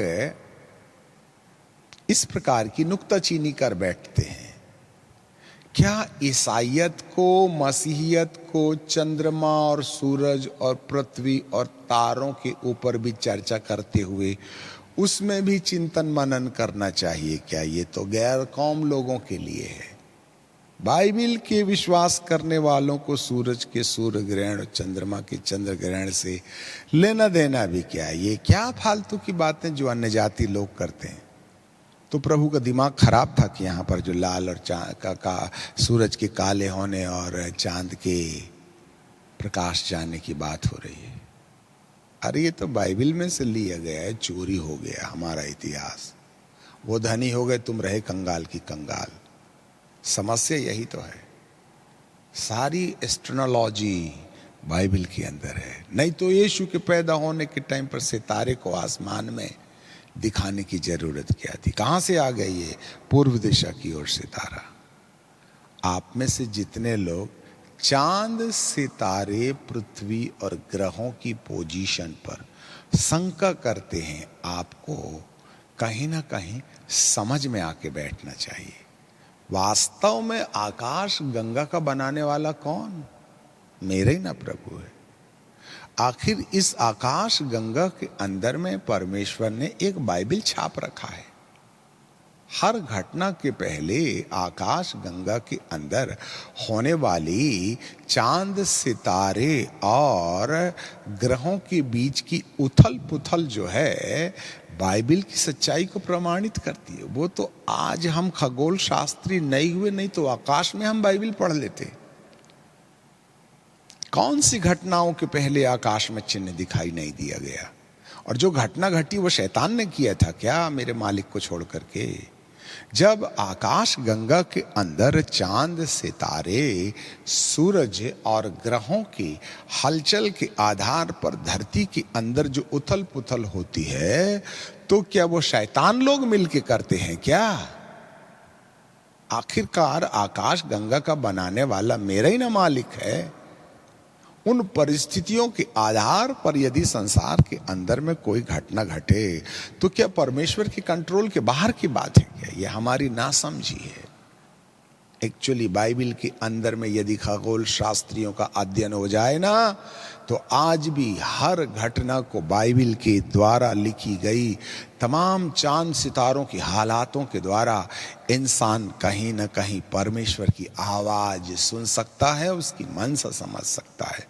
इस प्रकार की नुक्ताचीनी कर बैठते हैं। क्या ईसाइयत को, मसीहियत को चंद्रमा और सूरज और पृथ्वी और तारों के ऊपर भी चर्चा करते हुए उसमें भी चिंतन मनन करना चाहिए क्या? ये तो गैर कौम लोगों के लिए है। बाइबल के विश्वास करने वालों को सूरज के सूर्य ग्रहण और चंद्रमा के चंद्र ग्रहण से लेना देना भी क्या है? ये क्या फालतू की बातें जो अन्य जाति लोग करते हैं। तो प्रभु का दिमाग खराब था कि यहाँ पर जो लाल और सूरज के काले होने और चांद के प्रकाश जाने की बात हो रही है। अरे ये तो बाइबल में से लिया गया है, चोरी हो गया हमारा इतिहास। वो धनी हो गए, तुम रहे कंगाल की कंगाल। समस्या यही तो है। सारी एस्ट्रोनोलॉजी बाइबल के अंदर है। नहीं तो यीशु के पैदा होने के टाइम पर सितारे को आसमान में दिखाने की जरूरत क्या थी? कहां से आ गई ये पूर्व दिशा की ओर सितारा? आप में से जितने लोग चांद, सितारे, पृथ्वी और ग्रहों की पोजीशन पर शंका करते हैं, आपको कहीं ना कहीं समझ में आके बैठना चाहिए। वास्तव में आकाश गंगा का बनाने वाला कौन? मेरे ही ना प्रभु है। आखिर इस आकाश गंगा के अंदर में परमेश्वर ने एक बाइबल छाप रखा है। हर घटना के पहले आकाश गंगा के अंदर होने वाली चांद सितारे और ग्रहों के बीच की उथल पुथल जो है बाइबिल की सच्चाई को प्रमाणित करती है। वो तो आज हम खगोल शास्त्री नहीं हुए, नहीं तो आकाश में हम बाइबिल पढ़ लेते। कौन सी घटनाओं के पहले आकाश में चिन्ह दिखाई नहीं दिया गया? और जो घटना घटी वो शैतान ने किया था क्या मेरे मालिक को छोड़ करके? जब आकाश गंगा के अंदर चांद सितारे सूरज और ग्रहों की हलचल के आधार पर धरती के अंदर जो उथल पुथल होती है, तो क्या वो शैतान लोग मिलके करते हैं क्या? आखिरकार आकाश गंगा का बनाने वाला मेरा ही ना मालिक है। उन परिस्थितियों के आधार पर यदि संसार के अंदर में कोई घटना घटे तो क्या परमेश्वर के कंट्रोल के बाहर की बात है क्या? यह हमारी नासमझी है। एक्चुअली बाइबिल के अंदर में यदि खगोल शास्त्रियों का अध्ययन हो जाए ना, तो आज भी हर घटना को बाइबिल के द्वारा लिखी गई तमाम चांद सितारों की हालातों के द्वारा इंसान कहीं न कहीं परमेश्वर की आवाज सुन सकता है, उसकी मनसा समझ सकता है।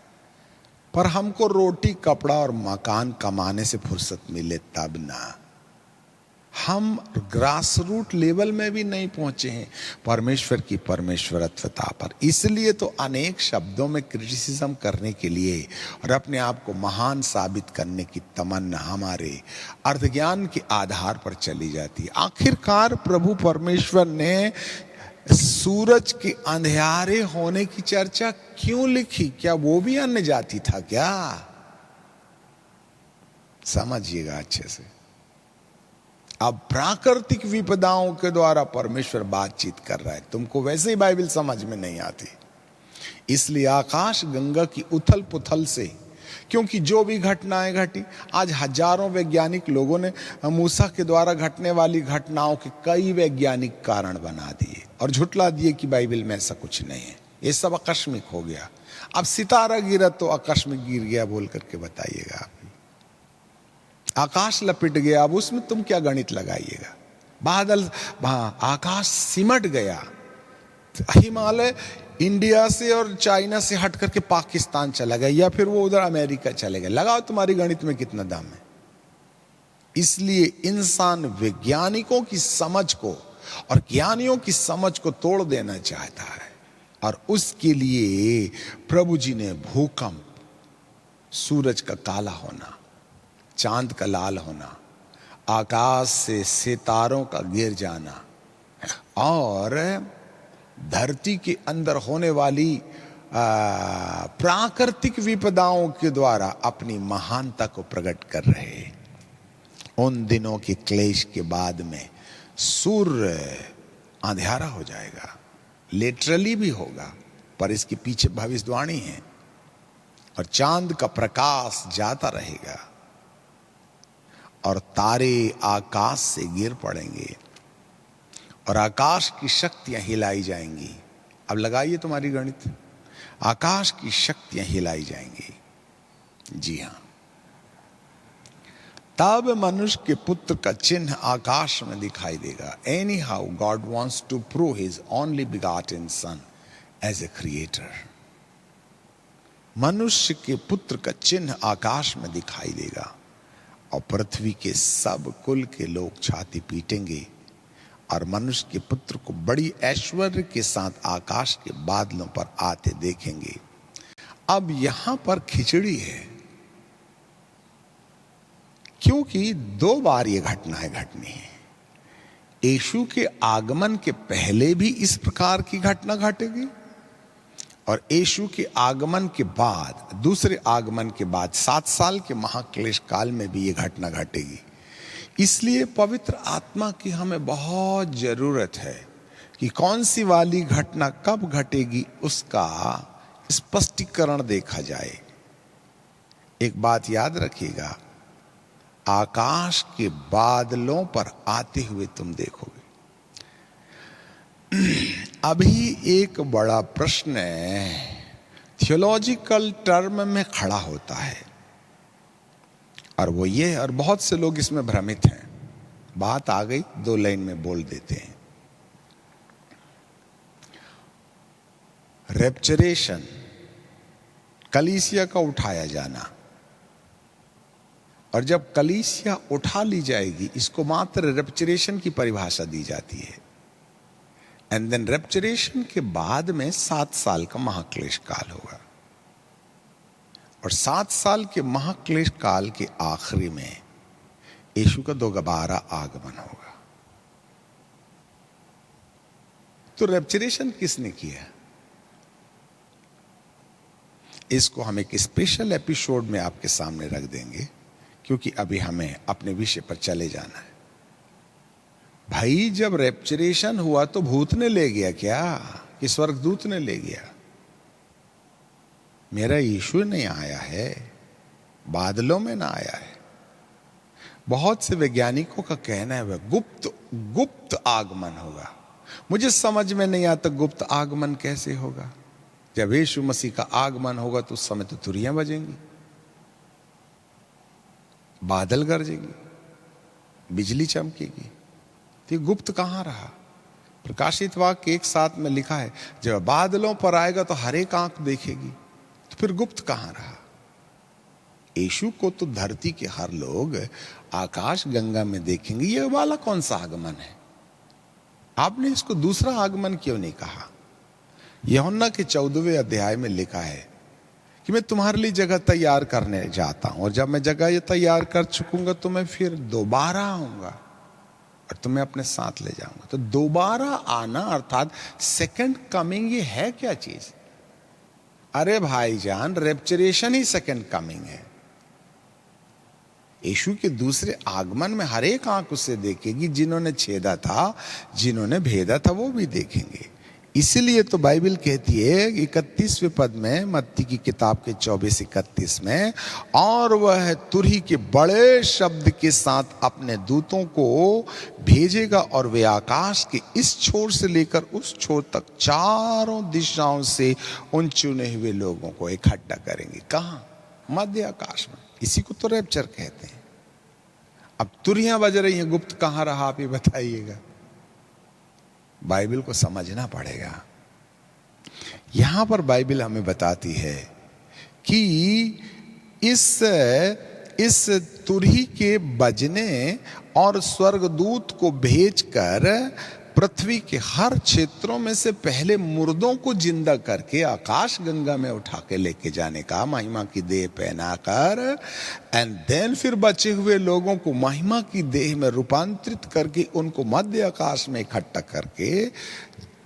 पर हमको रोटी कपड़ा और मकान कमाने से फुर्सत मिले तब ना। हम ग्रास रूट लेवल में भी नहीं पहुंचे हैं परमेश्वर की परमेश्वरत्वता पर। इसलिए तो अनेक शब्दों में क्रिटिसिज्म करने के लिए और अपने आप को महान साबित करने की तमन्ना हमारे अर्धज्ञान के आधार पर चली जाती है। आखिरकार प्रभु परमेश्वर ने सूरज के अंधियारे होने की चर्चा क्यों लिखी? क्या वो भी अन्य जाति था क्या? समझिएगा अच्छे से। अब प्राकृतिक विपदाओं के द्वारा परमेश्वर बातचीत कर रहा है, तुमको वैसे ही बाइबल समझ में नहीं आती। इसलिए आकाश गंगा की उथल पुथल से, क्योंकि जो भी घटनाएं घटी, आज हजारों वैज्ञानिक लोगों ने मूसा के द्वारा घटने वाली घटनाओं के कई वैज्ञानिक कारण बना दिए और झुटला दिए कि बाइबल में ऐसा कुछ नहीं है, ये सब आकस्मिक हो गया। अब सितारा गिरा तो आकस्मिक गिर गया बोल करके बताइएगा आप। आकाश लपेट गया, अब उसमें तुम क्या गणित लगाइएगा? बादल, आकाश सिमट गया, हिमालय इंडिया से और चाइना से हट करके पाकिस्तान चला गया, या फिर वो उधर अमेरिका चले गए। लगाओ तुम्हारी गणित में कितना दम है। इसलिए इंसान वैज्ञानिकों की समझ को और ज्ञानियों की समझ को तोड़ देना चाहता है, और उसके लिए प्रभु जी ने भूकंप, सूरज का काला होना, चांद का लाल होना, आकाश से सितारों का गिर जाना और धरती के अंदर होने वाली प्राकृतिक विपदाओं के द्वारा अपनी महानता को प्रकट कर रहे। उन दिनों के क्लेश के बाद में सूर्य अंधेरा हो जाएगा, लिटरली भी होगा, पर इसके पीछे भविष्यवाणी है। और चांद का प्रकाश जाता रहेगा और तारे आकाश से गिर पड़ेंगे और आकाश की शक्तियां हिलाई जाएंगी। अब लगाइए तुम्हारी गणित, आकाश की शक्तियां हिलाई जाएंगी। जी हां, तब मनुष्य के पुत्र का चिन्ह आकाश में दिखाई देगा। Anyhow God wants to prove his only begotten son as a creator. मनुष्य के पुत्र का चिन्ह आकाश में दिखाई देगा और पृथ्वी के सब कुल के लोग छाती पीटेंगे और मनुष्य के पुत्र को बड़ी ऐश्वर्य के साथ आकाश के बादलों पर आते देखेंगे। अब यहां पर खिचड़ी है, क्योंकि दो बार ये घटनाएं घटनी है। यीशु के आगमन के पहले भी इस प्रकार की घटना घटेगी और यीशु के आगमन के बाद, दूसरे आगमन के बाद 7 साल के महाक्लेश काल में भी ये घटना घटेगी। इसलिए पवित्र आत्मा की हमें बहुत जरूरत है कि कौन सी वाली घटना कब घटेगी उसका स्पष्टीकरण देखा जाए। एक बात याद रखिएगा, आकाश के बादलों पर आते हुए तुम देखोगे। अभी एक बड़ा प्रश्न थियोलॉजिकल टर्म में खड़ा होता है और वो ये, और बहुत से लोग इसमें भ्रमित हैं। बात आ गई, 2 लाइन में बोल देते हैं। रेप्चरेशन, कलीसिया का उठाया जाना। और जब कलीसिया उठा ली जाएगी, इसको मात्र रेप्चरेशन की परिभाषा दी जाती है। एंड देन रेप्चरेशन के बाद में 7 साल का महाक्लेश काल होगा, और 7 साल के महाक्लेश काल के आखिरी में यीशु का दोबारा आगमन होगा। तो रेप्चरेशन किसने किया? इसको हम एक स्पेशल एपिसोड में आपके सामने रख देंगे, क्योंकि अभी हमें अपने विषय पर चले जाना है। भाई, जब रेप्चरेशन हुआ तो भूत ने ले गया क्या, कि स्वर्गदूत ने ले गया? मेरा यीशु नहीं आया है, बादलों में ना आया है। बहुत से वैज्ञानिकों का कहना है वह गुप्त आगमन होगा। मुझे समझ में नहीं आता गुप्त आगमन कैसे होगा। जब यीशु मसीह का आगमन होगा तो उस समय तो तुरियां बजेंगी, बादल गरजेंगे, बिजली चमकेगी। तो ये गुप्त कहां रहा? प्रकाशित वाक्य 1:7 में लिखा है, जब बादलों पर आएगा तो हर एक आंख देखेगी। तो फिर गुप्त कहां रहा? यीशु को तो धरती के हर लोग आकाश गंगा में देखेंगे। ये वाला कौन सा आगमन है? आपने इसको दूसरा आगमन क्यों नहीं कहा? यूहन्ना के 14वें अध्याय में लिखा है कि मैं तुम्हारे लिए जगह तैयार करने जाता हूं, और जब मैं जगह ये तैयार कर चुकूंगा तो मैं फिर दोबारा आऊंगा और तुम्हें अपने साथ ले जाऊंगा। तो दोबारा आना अर्थात सेकंड कमिंग, ये है क्या चीज? अरे भाईजान, रेप्चरेशन ही सेकंड कमिंग है। यीशु के दूसरे आगमन में हर एक आंख उसे देखेगी। जिन्होंने छेदा था, जिन्होंने भेदा था, वो भी देखेंगे। इसीलिए तो बाइबल कहती है 31वें पद में, मत्ती की किताब के 24-31 में, और वह तुरही के बड़े शब्द के साथ अपने दूतों को भेजेगा, और वे आकाश के इस छोर से लेकर उस छोर तक चारों दिशाओं से उन चुने हुए लोगों को इकट्ठा करेंगे। कहाँ? मध्य आकाश में। इसी को तो रैप्चर कहते हैं। अब तुरहियां बज रही हैं, गुप्त कहां रहा? आप ही बताइएगा। बाइबल को समझना पड़ेगा। यहां पर बाइबल हमें बताती है कि इस तुरही के बजने और स्वर्गदूत को भेजकर पृथ्वी के हर क्षेत्रों में से पहले मुर्दों को जिंदा करके आकाश गंगा में उठा के लेके जाने का, महिमा की देह पहनाकर, एंड देन फिर बचे हुए लोगों को महिमा की देह में रूपांतरित करके उनको मध्य आकाश में इकट्ठा करके,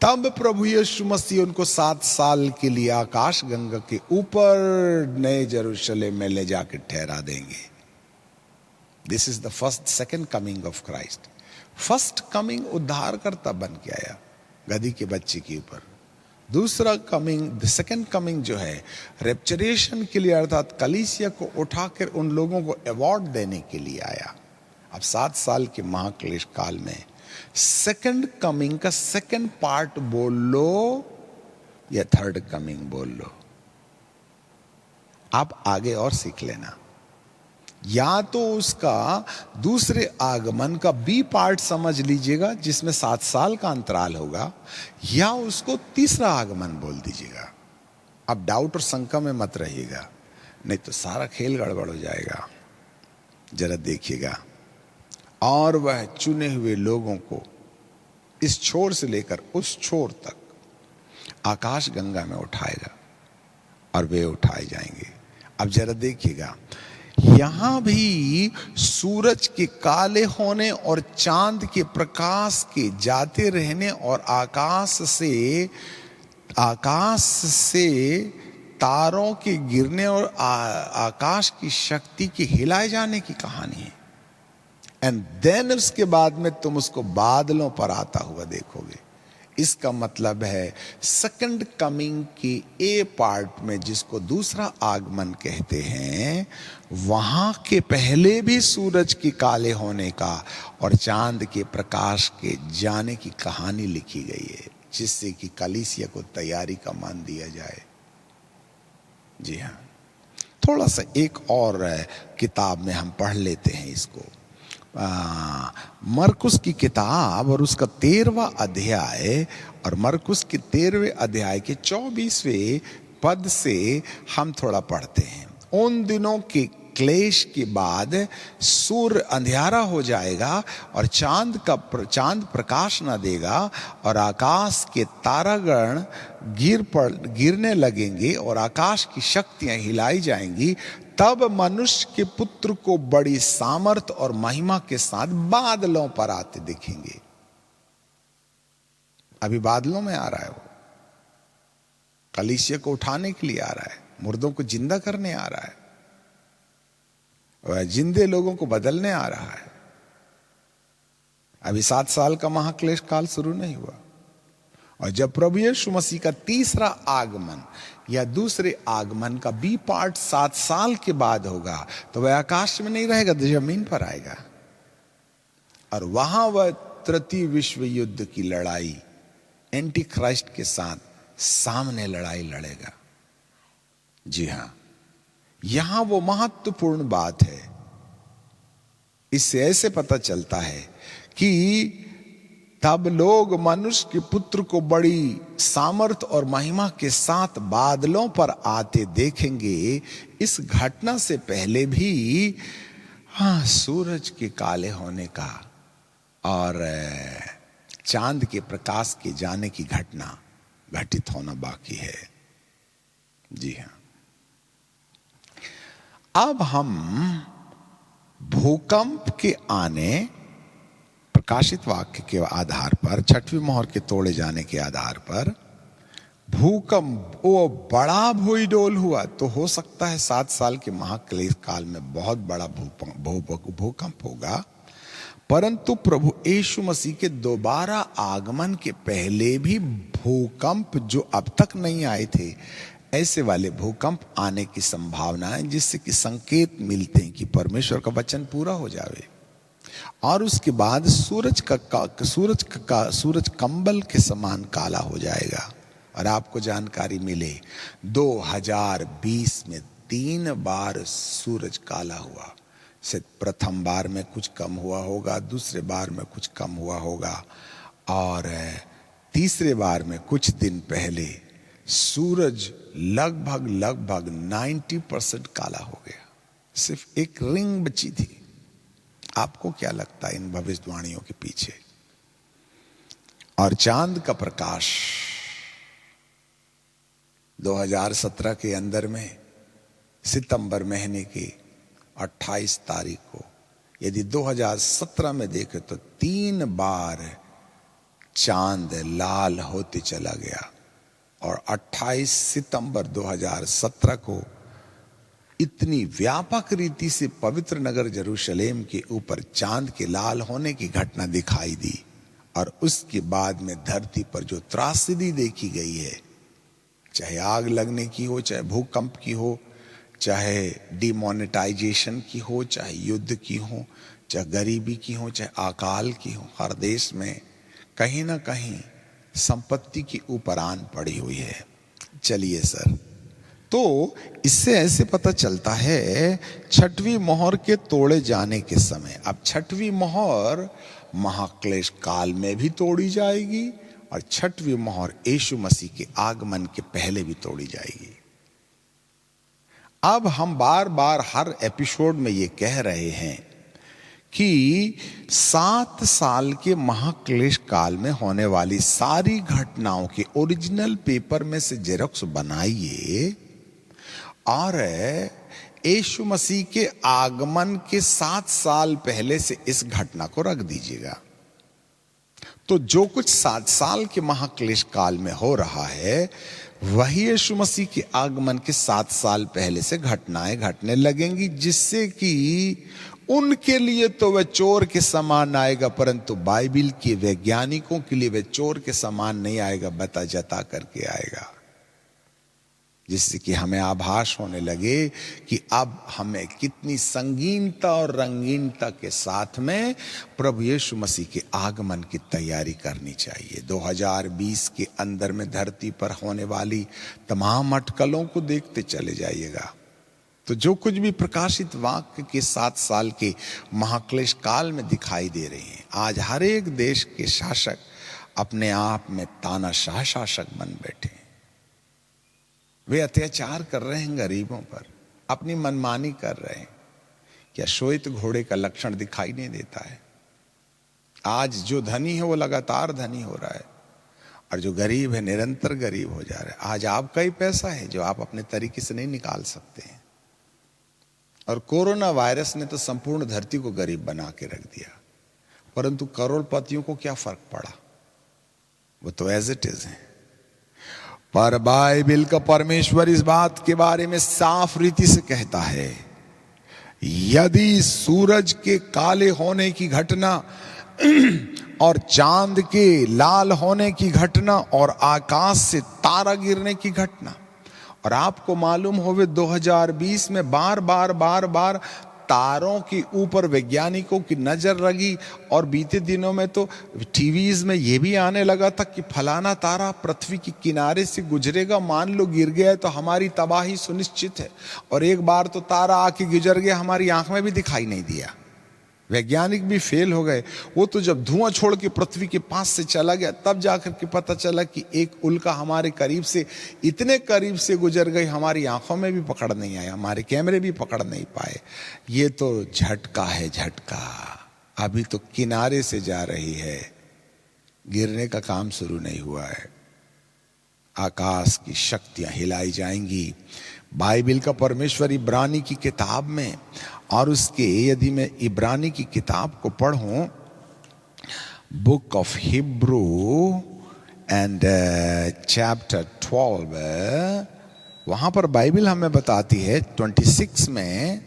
तब प्रभु यीशु मसीह उनको 7 साल के लिए आकाश गंगा के ऊपर नए यरूशलेम में ले जाके ठहरा देंगे। This is the second coming of Christ. First coming उद्धारकर्ता बन के आया गधी के बच्चे के ऊपर। दूसरा कमिंग, द सेकंड कमिंग जो है, रेप्चरेशन के लिए, अर्थात कलीसिया को उठाकर उन लोगों को अवार्ड देने के लिए आया। अब 7 साल के महाक्लेश काल में सेकंड कमिंग का सेकंड पार्ट बोल लो या थर्ड कमिंग बोल लो, आप आगे और सीख लेना। या तो उसका दूसरे आगमन का बी पार्ट समझ लीजिएगा, जिसमें 7 साल का अंतराल होगा, या उसको तीसरा आगमन बोल दीजिएगा। अब डाउट और शंका में मत रहिएगा, नहीं तो सारा खेल गड़बड़ हो जाएगा। जरा देखिएगा, और वह चुने हुए लोगों को इस छोर से लेकर उस छोर तक आकाश गंगा में उठाएगा और वे उठाए जाएंगे। अब जरा देखिएगा, यहां भी सूरज के काले होने और चांद के प्रकाश के जाते रहने और आकाश से तारों के गिरने और आकाश की शक्ति के हिलाए जाने की कहानी है। एंड देन उसके बाद में तुम उसको बादलों पर आता हुआ देखोगे। इसका मतलब है सेकंड कमिंग की ए पार्ट में, जिसको दूसरा आगमन कहते हैं, वहां के पहले भी सूरज के काले होने का और चांद के प्रकाश के जाने की कहानी लिखी गई है, जिससे कि कलीसिया को तैयारी का मान दिया जाए। जी हाँ, थोड़ा सा एक और किताब में हम पढ़ लेते हैं इसको। मरकुस की किताब और उसका 13वां अध्याय और मरकुस के 13वें अध्याय के 24वें पद से हम थोड़ा पढ़ते हैं। उन दिनों के क्लेश के बाद सूर्य अंधियारा हो जाएगा और चांद प्रकाश न देगा और आकाश के तारागण गिरने लगेंगे और आकाश की शक्तियां हिलाई जाएंगी। तब मनुष्य के पुत्र को बड़ी सामर्थ और महिमा के साथ बादलों पर आते दिखेंगे। अभी बादलों में आ रहा है वो, कलीसिया को उठाने के लिए आ रहा है, मुर्दों को जिंदा करने आ रहा है, जिंदे लोगों को बदलने आ रहा है। अभी 7 साल का महाक्लेश काल शुरू नहीं हुआ। और जब प्रभु यीशु मसीह का तीसरा आगमन या दूसरे आगमन का बी पार्ट 7 साल के बाद होगा, तो वह आकाश में नहीं रहेगा, तो जमीन पर आएगा और वहां वह तृतीय विश्व युद्ध की लड़ाई एंटी क्राइस्ट के साथ सामने लड़ाई लड़ेगा। जी हां, यहां वो महत्वपूर्ण बात है। इससे ऐसे पता चलता है कि तब लोग मनुष्य के पुत्र को बड़ी सामर्थ और महिमा के साथ बादलों पर आते देखेंगे। इस घटना से पहले भी सूरज के काले होने का और चांद के प्रकाश के जाने की घटना घटित होना बाकी है। जी हां, अब हम भूकंप के आने, प्रकाशित वाक्य के आधार पर, छठवीं मोहर के तोड़े जाने के आधार पर भूकंप, वो बड़ा भूईडोल हुआ तो हो सकता है 7 साल के महाक्लेश काल में बहुत बड़ा भूकंप होगा। परंतु प्रभु यीशु मसीह के दोबारा आगमन के पहले भी भूकंप जो अब तक नहीं आए थे, ऐसे वाले भूकंप आने की संभावना है, जिससे कि संकेत मिलते हैं कि परमेश्वर का वचन पूरा हो जावे। और उसके बाद सूरज कंबल के समान काला हो जाएगा। और आपको जानकारी मिले 2020 में 3 बार सूरज काला हुआ। से प्रथम बार में कुछ कम हुआ होगा, दूसरे बार में कुछ कम हुआ होगा, और तीसरे बार में कुछ दिन पहले सूरज लगभग 90% काला हो गया। सिर्फ एक रिंग बची थी। आपको क्या लगता है इन भविष्यवाणियों के पीछे? और चांद का प्रकाश 2017 के अंदर में सितंबर महीने की 28 तारीख को, यदि 2017 में देखें तो 3 बार चांद लाल होते चला गया। और 28 सितंबर 2017 को इतनी व्यापक रीति से पवित्र नगर यरूशलेम के ऊपर चांद के लाल होने की घटना दिखाई दी। और उसके बाद में धरती पर जो त्रासदी देखी गई है, चाहे आग लगने की हो, चाहे भूकंप की हो, चाहे डिमोनेटाइजेशन की हो, चाहे युद्ध की हो, चाहे गरीबी की हो, चाहे अकाल की हो, हर देश में कहीं ना कहीं संपत्ति की ऊपर आन पड़ी हुई है। चलिए सर, तो इससे ऐसे पता चलता है छठवीं मोहर के तोड़े जाने के समय, अब छठवीं मोहर महाक्लेश काल में भी तोड़ी जाएगी और छठवीं मोहर यीशु मसीह के आगमन के पहले भी तोड़ी जाएगी। अब हम बार बार हर एपिसोड में ये कह रहे हैं कि 7 साल के महाक्लेश काल में होने वाली सारी घटनाओं के ओरिजिनल पेपर में से जेरॉक्स बनाइए और यीशु मसीह के आगमन के 7 साल पहले से इस घटना को रख दीजिएगा। तो जो कुछ 7 साल के महाक्लेश काल में हो रहा है, वही यीशु मसीह के आगमन के 7 साल पहले से घटनाएं घटने लगेंगी, जिससे कि उनके लिए तो वह चोर के समान आएगा, परंतु बाइबिल के वैज्ञानिकों के लिए वह चोर के समान नहीं आएगा, बता जता करके आएगा। जिससे कि हमें आभास होने लगे कि अब हमें कितनी संगीनता और रंगीनता के साथ में प्रभु यीशु मसीह के आगमन की तैयारी करनी चाहिए। 2020 के अंदर में धरती पर होने वाली तमाम अटकलों को देखते चले जाइएगा। तो जो कुछ भी प्रकाशित वाक्य के 7 साल के महाक्लेश काल में दिखाई दे रहे हैं, आज हर एक देश के शासक अपने आप में तानाशाह शासक बन बैठे हैं। वे अत्याचार कर रहे हैं गरीबों पर, अपनी मनमानी कर रहे हैं। क्या श्वेत घोड़े का लक्षण दिखाई नहीं देता है? आज जो धनी है वो लगातार धनी हो रहा है, और जो गरीब है निरंतर गरीब हो जा रहा है। आज आपका ही पैसा है जो आप अपने तरीके से नहीं निकाल सकते हैं। और कोरोना वायरस ने तो संपूर्ण धरती को गरीब बना के रख दिया, परंतु करोड़पतियों को क्या फर्क पड़ा? वो तो एज इट इज है। पर बाइबल का परमेश्वर इस बात के बारे में साफ रीति से कहता है, यदि सूरज के काले होने की घटना और चांद के लाल होने की घटना और आकाश से तारा गिरने की घटना, और आपको मालूम होवे 2020 में बार बार तारों के ऊपर वैज्ञानिकों की नजर लगी, और बीते दिनों में तो टीवीज में यह भी आने लगा था कि फलाना तारा पृथ्वी के किनारे से गुजरेगा, मान लो गिर गया है तो हमारी तबाही सुनिश्चित है। और एक बार तो तारा आके गुजर गया, हमारी आंख में भी दिखाई नहीं दिया। वैज्ञानिक भी फेल हो गए। वो तो जब धुआं छोड़ के पृथ्वी के पास से चला गया तब जाकर के पता चला कि एक उल्का हमारे करीब से, इतने करीब से गुजर गई, हमारी आंखों में भी पकड़ नहीं आया, हमारे कैमरे भी पकड़ नहीं पाए। ये तो झटका है, झटका। अभी तो किनारे से जा रही है, गिरने का काम शुरू नहीं हुआ है। आकाश की शक्तियां हिलाई जाएंगी। बाइबल का परमेश्वर इब्रानी की किताब में, और उसके यदि मैं इब्रानी की किताब को पढ़ूं, book of Hebrew and chapter 12, वहां पर बाइबल हमें बताती है 26 में,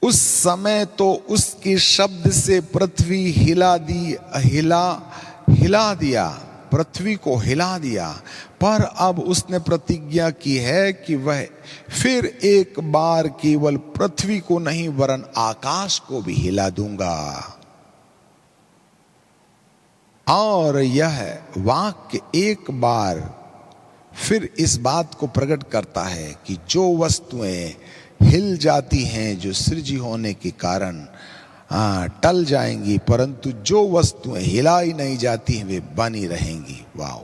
उस समय तो उसके शब्द से पृथ्वी हिला दिया, पृथ्वी को हिला दिया, पर अब उसने प्रतिज्ञा की है कि वह फिर एक बार केवल पृथ्वी को नहीं वरन आकाश को भी हिला दूंगा। और यह वाक्य एक बार फिर इस बात को प्रकट करता है कि जो वस्तुएं हिल जाती हैं, जो सृजी होने के कारण टल जाएंगी, परंतु जो वस्तुएं हिलाई नहीं जाती हैं वे बनी रहेंगी। वाओ!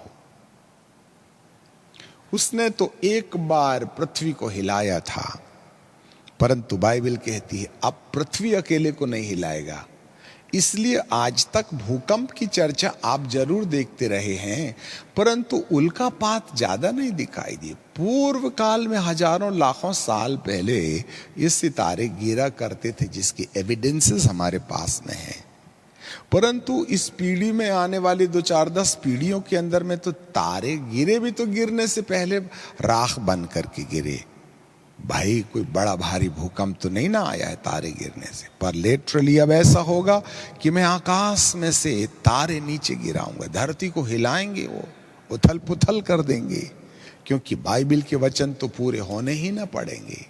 उसने तो एक बार पृथ्वी को हिलाया था, परंतु बाइबल कहती है अब पृथ्वी अकेले को नहीं हिलाएगा। इसलिए आज तक भूकंप की चर्चा आप जरूर देखते रहे हैं, परंतु उल्कापात ज्यादा नहीं दिखाई दिए। पूर्व काल में हजारों लाखों साल पहले ये सितारे गिरा करते थे, जिसकी एविडेंसेस हमारे पास में है। परंतु इस पीढ़ी में आने वाली 2-4-10 पीढ़ियों के अंदर में तो तारे गिरे भी तो गिरने से पहले राख बन करके गिरे। भाई कोई बड़ा भारी भूकंप तो नहीं ना आया है तारे गिरने से, पर लिटरली अब ऐसा होगा कि मैं आकाश में से तारे नीचे गिराऊंगा, धरती को हिलाएंगे, वो उथल पुथल कर देंगे, क्योंकि बाइबल के वचन तो पूरे होने ही ना पड़ेंगे।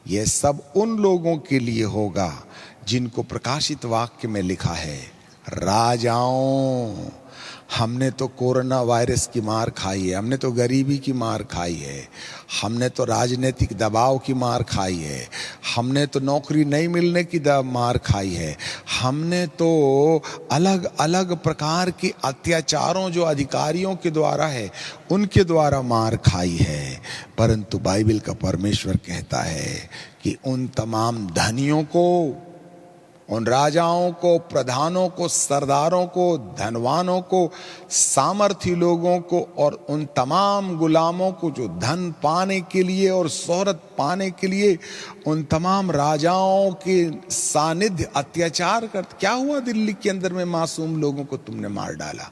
यह सब उन लोगों के लिए होगा जिनको प्रकाशित वाक्य में लिखा है, राजाओं, हमने तो कोरोना वायरस की मार खाई है, हमने तो गरीबी की मार खाई है, हमने तो राजनीतिक दबाव की मार खाई है, हमने तो नौकरी नहीं मिलने की मार खाई है, हमने तो अलग अलग प्रकार के अत्याचारों जो अधिकारियों के द्वारा है उनके द्वारा मार खाई है। परंतु बाइबल का परमेश्वर कहता है कि उन तमाम धनियों को, उन राजाओं को, प्रधानों को, सरदारों को, धनवानों को, सामर्थी लोगों को और उन तमाम गुलामों को जो धन पाने के लिए और शोहरत पाने के लिए उन तमाम राजाओं के सानिध्य अत्याचार कर। क्या हुआ दिल्ली के अंदर में मासूम लोगों को तुमने मार डाला,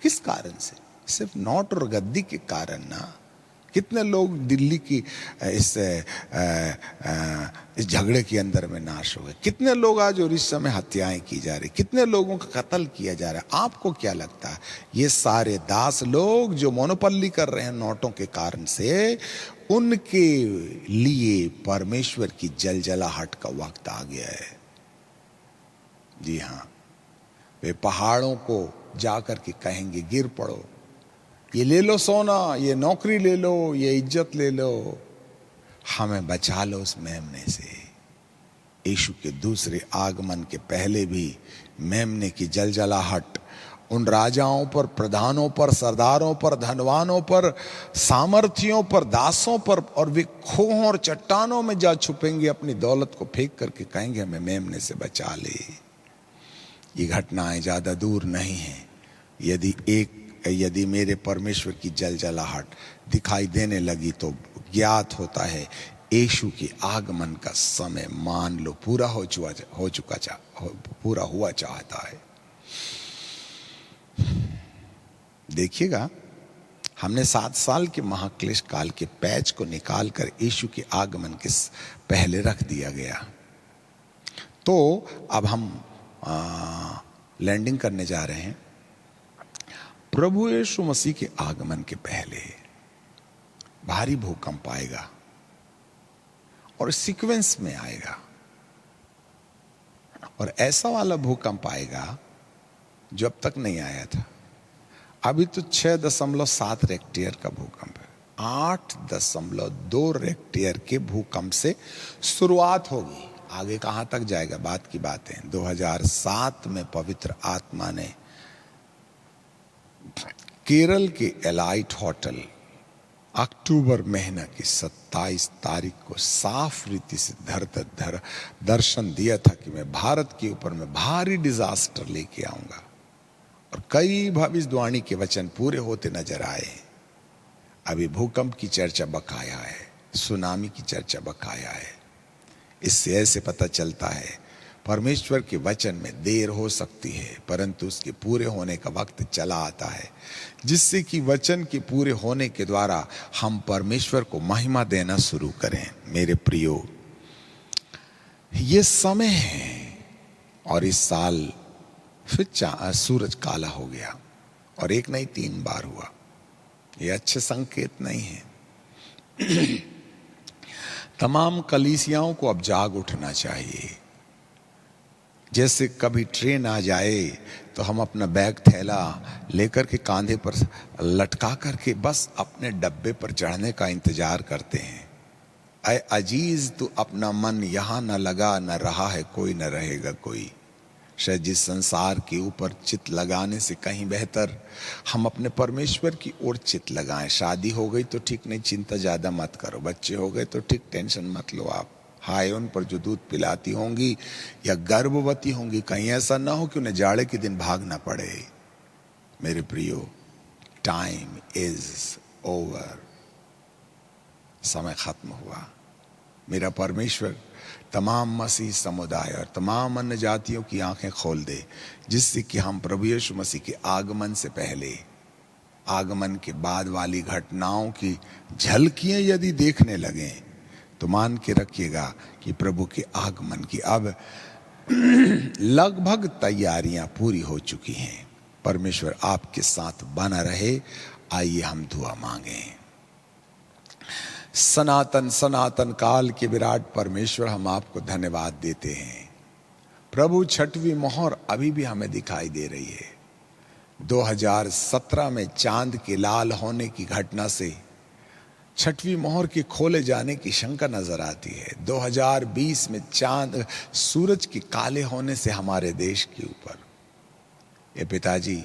किस कारण से? सिर्फ नोट और गद्दी के कारण ना। कितने लोग दिल्ली की इस झगड़े के अंदर में नाश हो गए, कितने लोग आज उड़ीसा में हत्याएं की जा रही, कितने लोगों का कत्ल किया जा रहा है। आपको क्या लगता है ये सारे दास लोग जो मोनोपल्ली कर रहे हैं नोटों के कारण से, उनके लिए परमेश्वर की जलजलाहट का वक्त आ गया है। जी हाँ, वे पहाड़ों को जाकर के कहेंगे गिर पड़ो, ये ले लो सोना, ये नौकरी ले लो, ये इज्जत ले लो, हमें बचा लो उस मेमने से। यीशु के दूसरे आगमन के पहले भी मेमने की जलजलाहट उन राजाओं पर, प्रधानों पर, सरदारों पर, धनवानों पर, सामर्थियों पर, दासों पर, और वे खोहों और चट्टानों में जा छुपेंगे, अपनी दौलत को फेंक करके कहेंगे हमें मेमने से बचा ले। ये घटनाएं ज्यादा दूर नहीं हैं। यदि मेरे परमेश्वर की जलजलाहट दिखाई देने लगी तो ज्ञात होता है यीशु के आगमन का समय मान लो पूरा पूरा हुआ चाहता है। देखिएगा, हमने 7 साल के महाक्लेश काल के पैच को निकाल कर यीशु के आगमन के पहले रख दिया गया। तो अब हम लैंडिंग करने जा रहे हैं। प्रभु यीशु मसीह के आगमन के पहले भारी भूकंप आएगा और सीक्वेंस में आएगा, और ऐसा वाला भूकंप आएगा जो अब तक नहीं आया था। अभी तो 6.7 रेक्टियर का भूकंप है। 8.2 रेक्टियर के भूकंप से शुरुआत होगी, आगे कहां तक जाएगा बात की बात है। 2007 में पवित्र आत्मा ने केरल के एलाइट होटल अक्टूबर महीना की 27 तारीख को साफ रीति से दर्शन दिया था कि मैं भारत के ऊपर में भारी डिजास्टर लेके आऊंगा, और कई भविष्यवाणी के वचन पूरे होते नजर आए। अभी भूकंप की चर्चा बकाया है, सुनामी की चर्चा बकाया है। इससे ऐसे पता चलता है परमेश्वर के वचन में देर हो सकती है, परंतु उसके पूरे होने का वक्त चला आता है, जिससे कि वचन के पूरे होने के द्वारा हम परमेश्वर को महिमा देना शुरू करें। मेरे प्रियो, ये समय है, और इस साल फिर सूरज काला हो गया, और एक नहीं 3 बार हुआ। ये अच्छे संकेत नहीं है। तमाम कलीसियाओं को अब जाग उठना चाहिए। जैसे कभी ट्रेन आ जाए तो हम अपना बैग थैला लेकर के कांधे पर लटका करके बस अपने डब्बे पर चढ़ने का इंतजार करते हैं। ऐ अजीज, तू अपना मन यहाँ न लगा, न रहा है कोई, न रहेगा कोई। शायद जिस संसार के ऊपर चित लगाने से कहीं बेहतर हम अपने परमेश्वर की ओर चित लगाएं। शादी हो गई तो ठीक नहीं, चिंता ज्यादा मत करो। बच्चे हो गए तो ठीक, टेंशन मत लो आप। हाय उन पर जो दूध पिलाती होंगी या गर्भवती होंगी, कहीं ऐसा ना हो कि उन्हें जाड़े के दिन भागना पड़े। मेरे प्रियो, टाइम इज ओवर, समय खत्म हुआ। मेरा परमेश्वर तमाम मसीह समुदाय और तमाम अन्य जातियों की आंखें खोल दे, जिससे कि हम प्रभु यीशु मसीह के आगमन से पहले, आगमन के बाद वाली घटनाओं की झलकियां यदि देखने लगें तो मान के रखिएगा कि प्रभु के आगमन की अब लगभग तैयारियां पूरी हो चुकी हैं। परमेश्वर आपके साथ बना रहे। आइए हम दुआ मांगें। सनातन सनातन काल के विराट परमेश्वर, हम आपको धन्यवाद देते हैं। प्रभु, 6वीं मोहर अभी भी हमें दिखाई दे रही है। 2017 में चांद के लाल होने की घटना से 6वीं मोहर के खोले जाने की शंका नजर आती है। 2020 में चांद सूरज के काले होने से हमारे देश के ऊपर, ये पिताजी,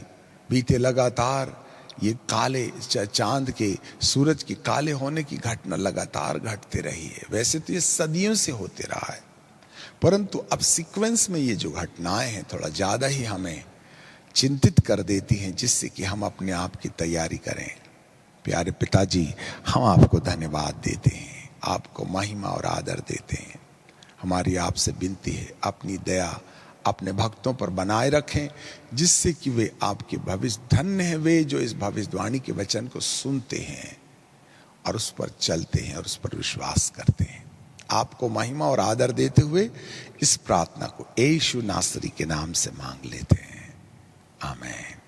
बीते लगातार ये काले चांद के, सूरज के काले होने की घटना लगातार घटते रही है। वैसे तो ये सदियों से होते रहा है, परंतु अब सीक्वेंस में ये जो घटनाएं हैं थोड़ा ज्यादा ही हमें चिंतित कर देती हैं, जिससे कि हम अपने आप की तैयारी करें। प्यारे पिताजी, हम आपको धन्यवाद देते हैं, आपको महिमा और आदर देते हैं। हमारी आपसे विनती है, अपनी दया अपने भक्तों पर बनाए रखें, जिससे कि वे आपके भविष्य, धन्य है वे जो इस भविष्यवाणी के वचन को सुनते हैं और उस पर चलते हैं और उस पर विश्वास करते हैं। आपको महिमा और आदर देते हुए इस प्रार्थना को यीशु नासरी के नाम से मांग लेते हैं। आमीन।